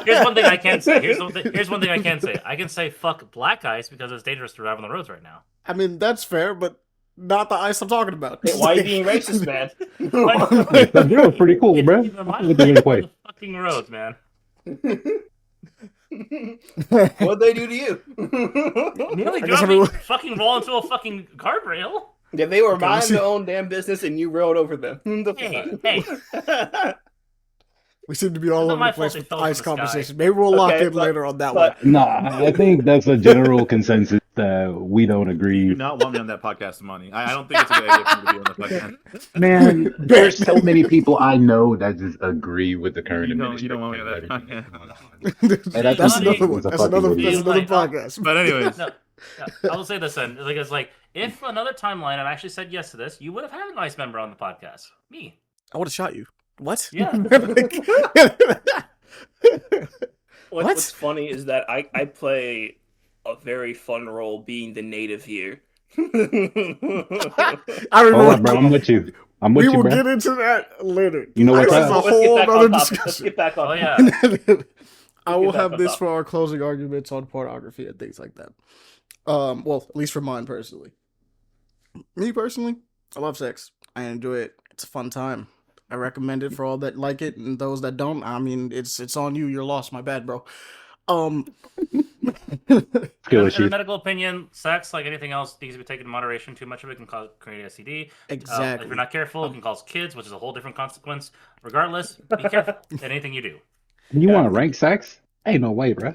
Here's one thing I can say. Here's one thing I can say. I can say fuck black ice because it's dangerous to drive on the roads right now. I mean, that's fair, but not the ICE I'm talking about. Hey, why are you being racist, man? That deal was pretty cool, bro. The fucking roads, man. What'd they do to you? Nearly drove me fucking roll into a fucking guardrail. Yeah, they were minding their own damn business and you rode over them. Hey. We seem to be all over the place with the ICE conversation. Maybe we'll lock in later on that one. No, I think that's a general consensus that we don't agree. You do not want me on that podcast, Ahmani. I don't think it's a good idea for me to be on the podcast. Man, there's so many people I know that just agree with the current administration. You don't want me on that podcast. That's another one. That's another podcast. But anyways, Yeah, I will say this then, because like if another timeline had actually said yes to this, you would have had a nice member on the podcast. Me. I would have shot you. What? Yeah. Like- What's What? funny is that I play a very fun role being the native here. I Hold remember. up, bro. I'm with you. I'm We with you, will bro. get into that later. You know what's This is up? a Let's get whole back other on topic. Let's discussion. get back on Oh, topic. yeah. I will get back have on this topic. for our closing arguments on pornography and things like that. Well, at least for mine personally. Me personally, I love sex. I enjoy it. It's a fun time. I recommend it for all that like it, and those that don't. I mean, it's on you. You're lost. My bad, bro. Skill In a issues. medical opinion, sex, like anything else, needs to be taken in moderation. Too much of it can create STD. If Exactly. you're not careful, it can cause kids, which is a whole different consequence. Regardless, be careful in anything you do. You want to rank sex? Ain't no way, bro.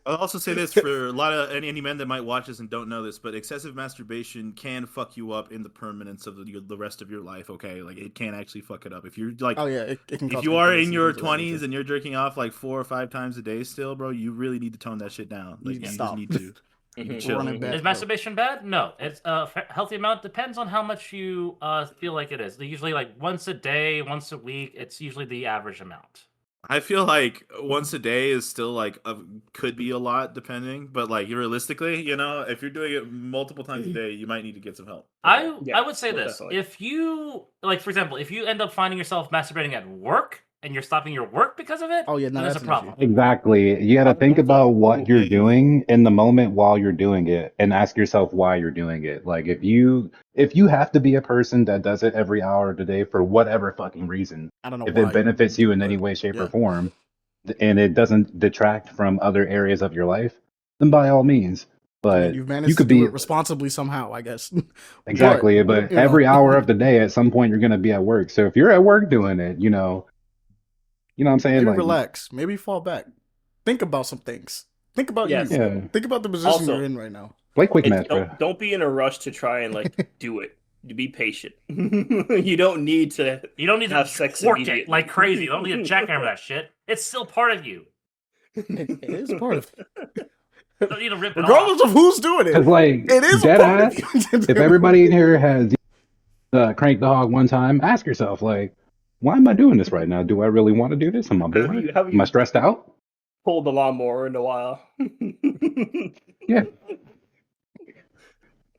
I'll also say this for a lot of any men that might watch this and don't know this, but excessive masturbation can fuck you up in the permanence of the rest of your life. Okay, like it can actually fuck it up if you're like, Oh yeah, it can. if cause you are pregnancy in your and things of that 20s nature. and you're jerking off like 4 or 5 times a day still, bro, you really need to tone that shit down. You Like need to you stop. just need to. You Mhm. can chill. Run it back, Is bro. masturbation bad? No. It's a healthy amount. Depends on how much you feel like it is. Usually, like once a day, once a week. It's usually the average amount. I feel like once a day is still like could be a lot depending, but like realistically, you know, if you're doing it multiple times a day, you might need to get some help. I Yeah, would say this: definitely. if you like, for example, if you end up finding yourself masturbating at work and you're stopping your work because of it, Oh yeah, no, then there's that's a an issue. problem. Exactly. You got to think about what you're doing in the moment while you're doing it and ask yourself why you're doing it. Like if you have to be a person that does it every hour of the day for whatever fucking reason, I don't know if why it benefits you in any but way, shape, yeah. or form, and it doesn't detract from other areas of your life, then by all means. I mean, But you've you managed to could do be it responsibly somehow, I guess. exactly, but you know. every hour of the day, at some point, you're going to be at work. So if you're at work doing it, you know what I'm saying? Maybe Like, relax. Maybe fall back. Think about some things. Think about Yes. you. yeah, Think about the position Also, you're in right now. play quick It's, match, bro. don't be in a rush to try and like do it. Be patient. You don't need to. You don't need Have to sex work it immediately. like crazy. You don't need to jackhammer that shit. It's still part of you. It is part of it. You don't need to rip it Regardless off. of who's doing it. Because, like, It is a dead part ass, of you. if everybody in here has cranked the hog one time, ask yourself, like, why am I doing this right now? Do I really want to do this? Am I bored? Have Am I you stressed out? pulled the lawnmower in a while? Yeah.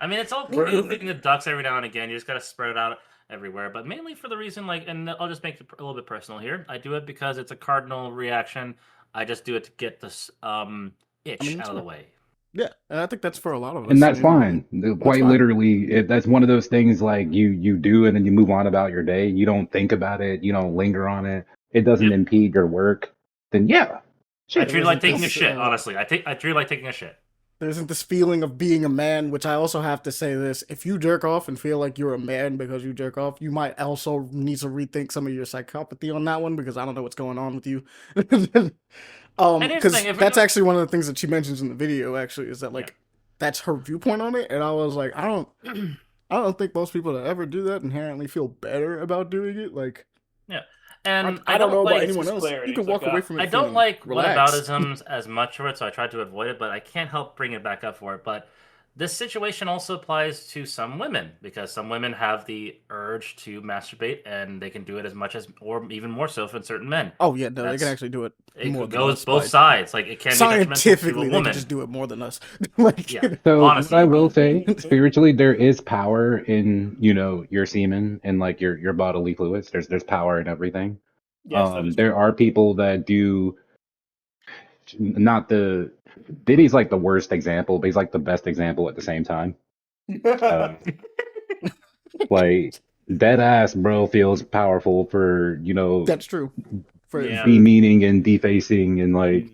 I mean, it's okay feeding the ducks every now and again. You just gotta spread it out everywhere. But mainly for the reason, like, and I'll just make it a little bit personal here. I do it because it's a cardinal reaction. I just do it to get this itch I mean, out that's of the fair. way. Yeah, and I think that's for a lot of us. And that's I mean, fine. Quite fine. literally, that's one of those things like you do it and you move on about your day. You don't think about it. You don't linger on it. It doesn't Yep. impede your work. Then yeah, I shit. treat it like taking a This, shit. Honestly, I treat it like taking a shit. There isn't this feeling of being a man, which I also have to say this. If you jerk off and feel like you're a man because you jerk off, you might also need to rethink some of your psychopathy on that one because I don't know what's going on with you. And here's the Because thing, if that's we're actually one of the things that she mentions in the video, actually, is that, like, that's her viewpoint on it. And I was like, I don't think most people that ever do that inherently feel better about doing it. Like, yeah, and I don't know like, about anyone it's else. clarity. You can It's walk like, away from it. I don't feeling like relaxed. whataboutisms as much for it, so I tried to avoid it, but I can't help bring it back up for it. But this situation also applies to some women because some women have the urge to masturbate and they can do it as much as, or even more so for certain men. Oh yeah, no, they That's- can actually do it more It than goes us. both by- sides. Like it can be detrimental to a Scientifically, they woman. can just do it more than us. Like, Yeah. So Honestly. what I will say, spiritually, there is power in your semen and like your bodily fluids. There's power in everything. Yes, that is There are people that do not the Diddy's like the worst example, but he's like the best example at the same time. Uh, like dead ass bro feels powerful for that's true. For Yeah. demeaning and defacing and like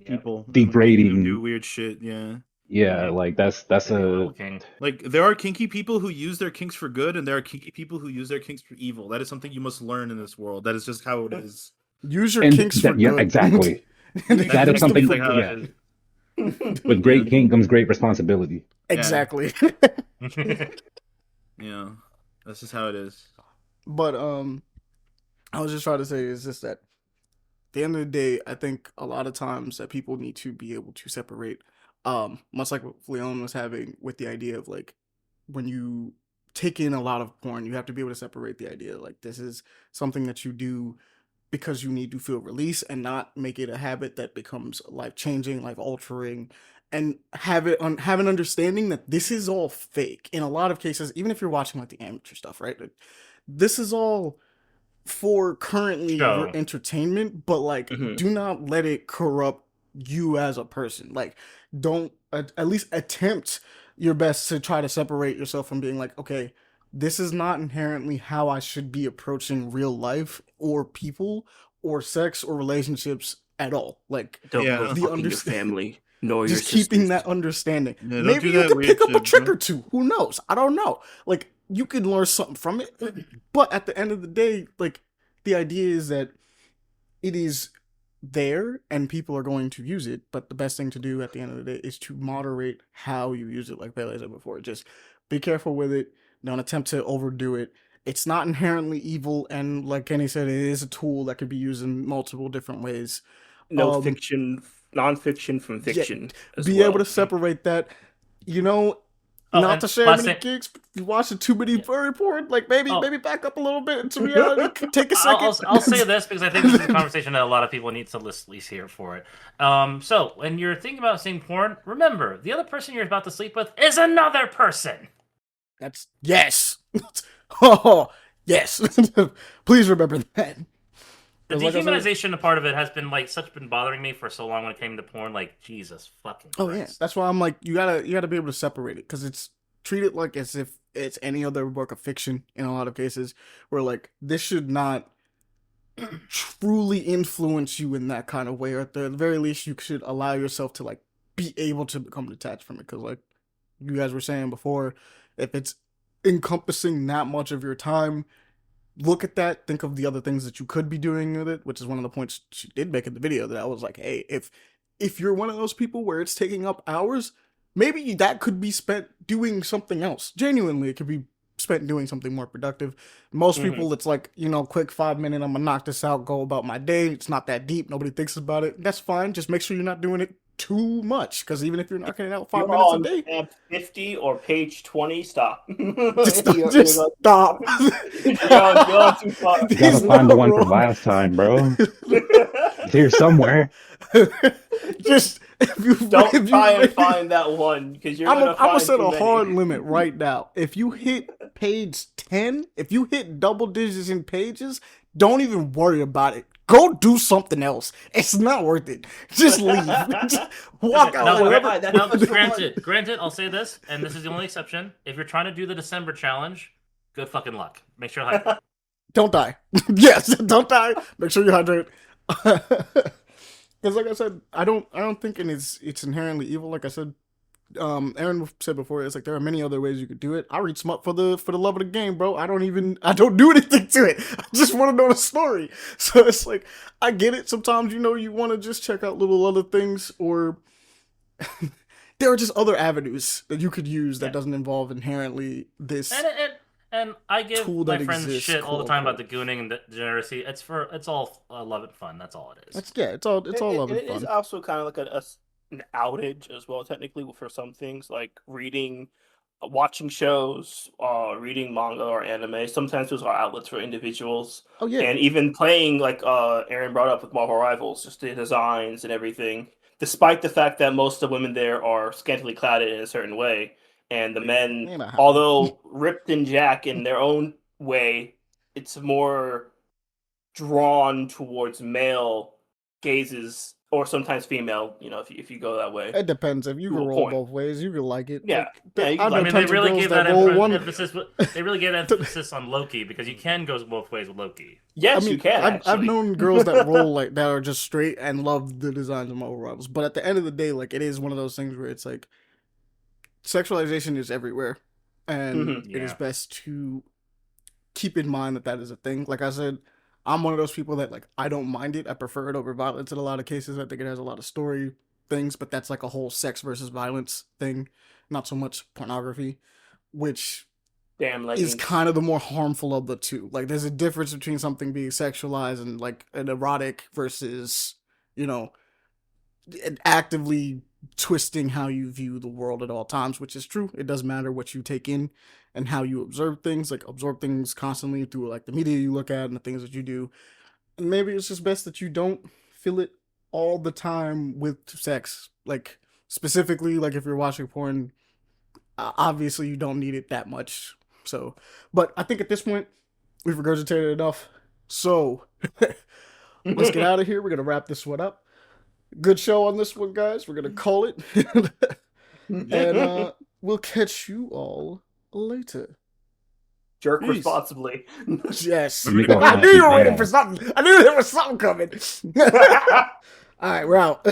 People degrading. making them do weird shit. Yeah. yeah, like that's Maybe a Little King. Like there are kinky people who use their kinks for good, and there are kinky people who use their kinks for evil. That is something you must learn in this world. That is just how it is. use your and kinks for yeah, good. exactly. That That is just something. like how Yeah, it is. with great king comes great responsibility. Exactly. Yeah, that's just how it is. But I was just trying to say is just that at the end of the day, I think a lot of times that people need to be able to separate much like what Leon was having with the idea of like when you take in a lot of porn, you have to be able to separate the idea like this is something that you do because you need to feel release and not make it a habit that becomes life changing, life altering, and have an understanding that this is all fake. In a lot of cases, even if you're watching like the amateur stuff, right? This is all for currently your Show. entertainment, but like do not let it corrupt you as a person. Like don't at least attempt your best to try to separate yourself from being like, okay, this is not inherently how I should be approaching real life or people or sex or relationships at all. Like Don't Yeah. go the fucking your understand family nor your just keeping sisters. that understanding. Yeah, don't Maybe do you that could weird pick up a shit, trick bro. or two. Who knows? I don't know. Like you can learn something from it. But at the end of the day, like the idea is that it is there and people are going to use it. But the best thing to do at the end of the day is to moderate how you use it. Like Pele said before, just be careful with it. Don't attempt to overdo it. It's not inherently evil, and like Kenny said, it is a tool that could be used in multiple different ways. No fiction, non-fiction from Yeah, fiction as be well. able to separate that. You know, Oh, not and to share last many thing- gigs, but if you're watching too many Yeah. furry porn, like maybe Oh. back up a little bit into reality. Take a I'll, second. I'll say this because I think this is a conversation that a lot of people need to at least hear for it. So when you're thinking about seeing porn, remember the other person you're about to sleep with is another person. That's yes. Oh yes. Please remember that. The 'Cause like I said- dehumanization part of it has been been bothering me for so long when it came to porn. Like Jesus fucking Oh yeah, Christ. that's why I'm like you gotta be able to separate it because it's treat it like as if it's any other work of fiction in a lot of cases where like this should not truly influence you in that kind of way, or at the very least you should allow yourself to like be able to become detached from it because like you guys were saying before, if it's encompassing that much of your time, look at that, think of the other things that you could be doing with it, which is one of the points she did make in the video that I was like, hey, if you're one of those people where it's taking up hours, maybe that could be spent doing something else. Genuinely, it could be spent doing something more productive. Most people, it's like, quick 5 minute, I'm gonna knock this out, go about my day. It's not that deep. Nobody thinks about it. That's fine. Just make sure you're not doing it too much, because even if you're knocking it out 5 You're minutes a on day, tab 50 or page 20, stop. just You're stop. on too far. You gotta find the one from last time, bro. It's here somewhere. Just Don't if you try and find that one because you're I'm gonna gonna find set too a many. hard limit right now. If you hit page 10, if you hit double digits in pages, don't even worry about it. Go do something else. It's not worth it. Just leave. Just walk out. Now, whatever. now, granted, I'll say this, and this is the only exception. If you're trying to do the December challenge, good fucking luck. Make sure to hydrate. Don't die. Yes, don't die. Make sure you hydrate. Because like I said, I don't think it's inherently evil. Like I said, Aaron said before, it's like there are many other ways you could do it. I read smut for the love of the game, bro. I don't do anything to it. I just want to know the story. So it's like I get it. Sometimes you want to just check out little other things, or there are just other avenues that you could use that doesn't involve inherently this. And I give tool my that friends exists, shit all the time about the quote-unquote. gooning and the degeneracy. It's all love and fun. That's all it is. It's all love and It is fun. also kind of like an outage as well, technically, for some things like reading, watching shows, reading manga or anime. Sometimes those are outlets for individuals. Oh yeah, And even playing, like Aaron brought up with Marvel Rivals, just the designs and everything. Despite the fact that most of the women there are scantily cladded in a certain way, and the men, Ain't that happening. although ripped and jack in their own way, it's more drawn towards male gazes or sometimes female. If you go that way. It depends. If you To can a roll point. both ways, you can like it. Yeah. Yeah, you can I know like I mean, tons they of really girls gave that roll one. emphasis. They really gave emphasis on Loki because you can go both ways with Loki. Yes, you can. I've Actually. known girls that roll like that are just straight and love the designs of Marvel Rivals. But at the end of the day, like it is one of those things where it's like sexualization is everywhere, and it is Yeah. best to keep in mind that is a thing. Like I said, I'm one of those people that like I don't mind it. I prefer it over violence in a lot of cases. I think it has a lot of story things, but that's like a whole sex versus violence thing, not so much pornography, which Damn is leggings. kind of the more harmful of the two. Like there's a difference between something being sexualized and like an erotic versus, an actively twisting how you view the world at all times, which is true. It does matter what you take in and how you observe things, like absorb things constantly through like the media you look at and the things that you do. And maybe it's just best that you don't fill it all the time with sex. Like specifically, like if you're watching porn, obviously you don't need it that much. So, but I think at this point we've regurgitated enough. So let's get out of here. We're gonna wrap this one up. Good show on this one, guys. We're gonna call it, and we'll catch you all later. Jerk Peace. responsibly. Yes, Let me go I home. knew you were waiting Yeah. for something. I knew there was something coming. All right, we're out.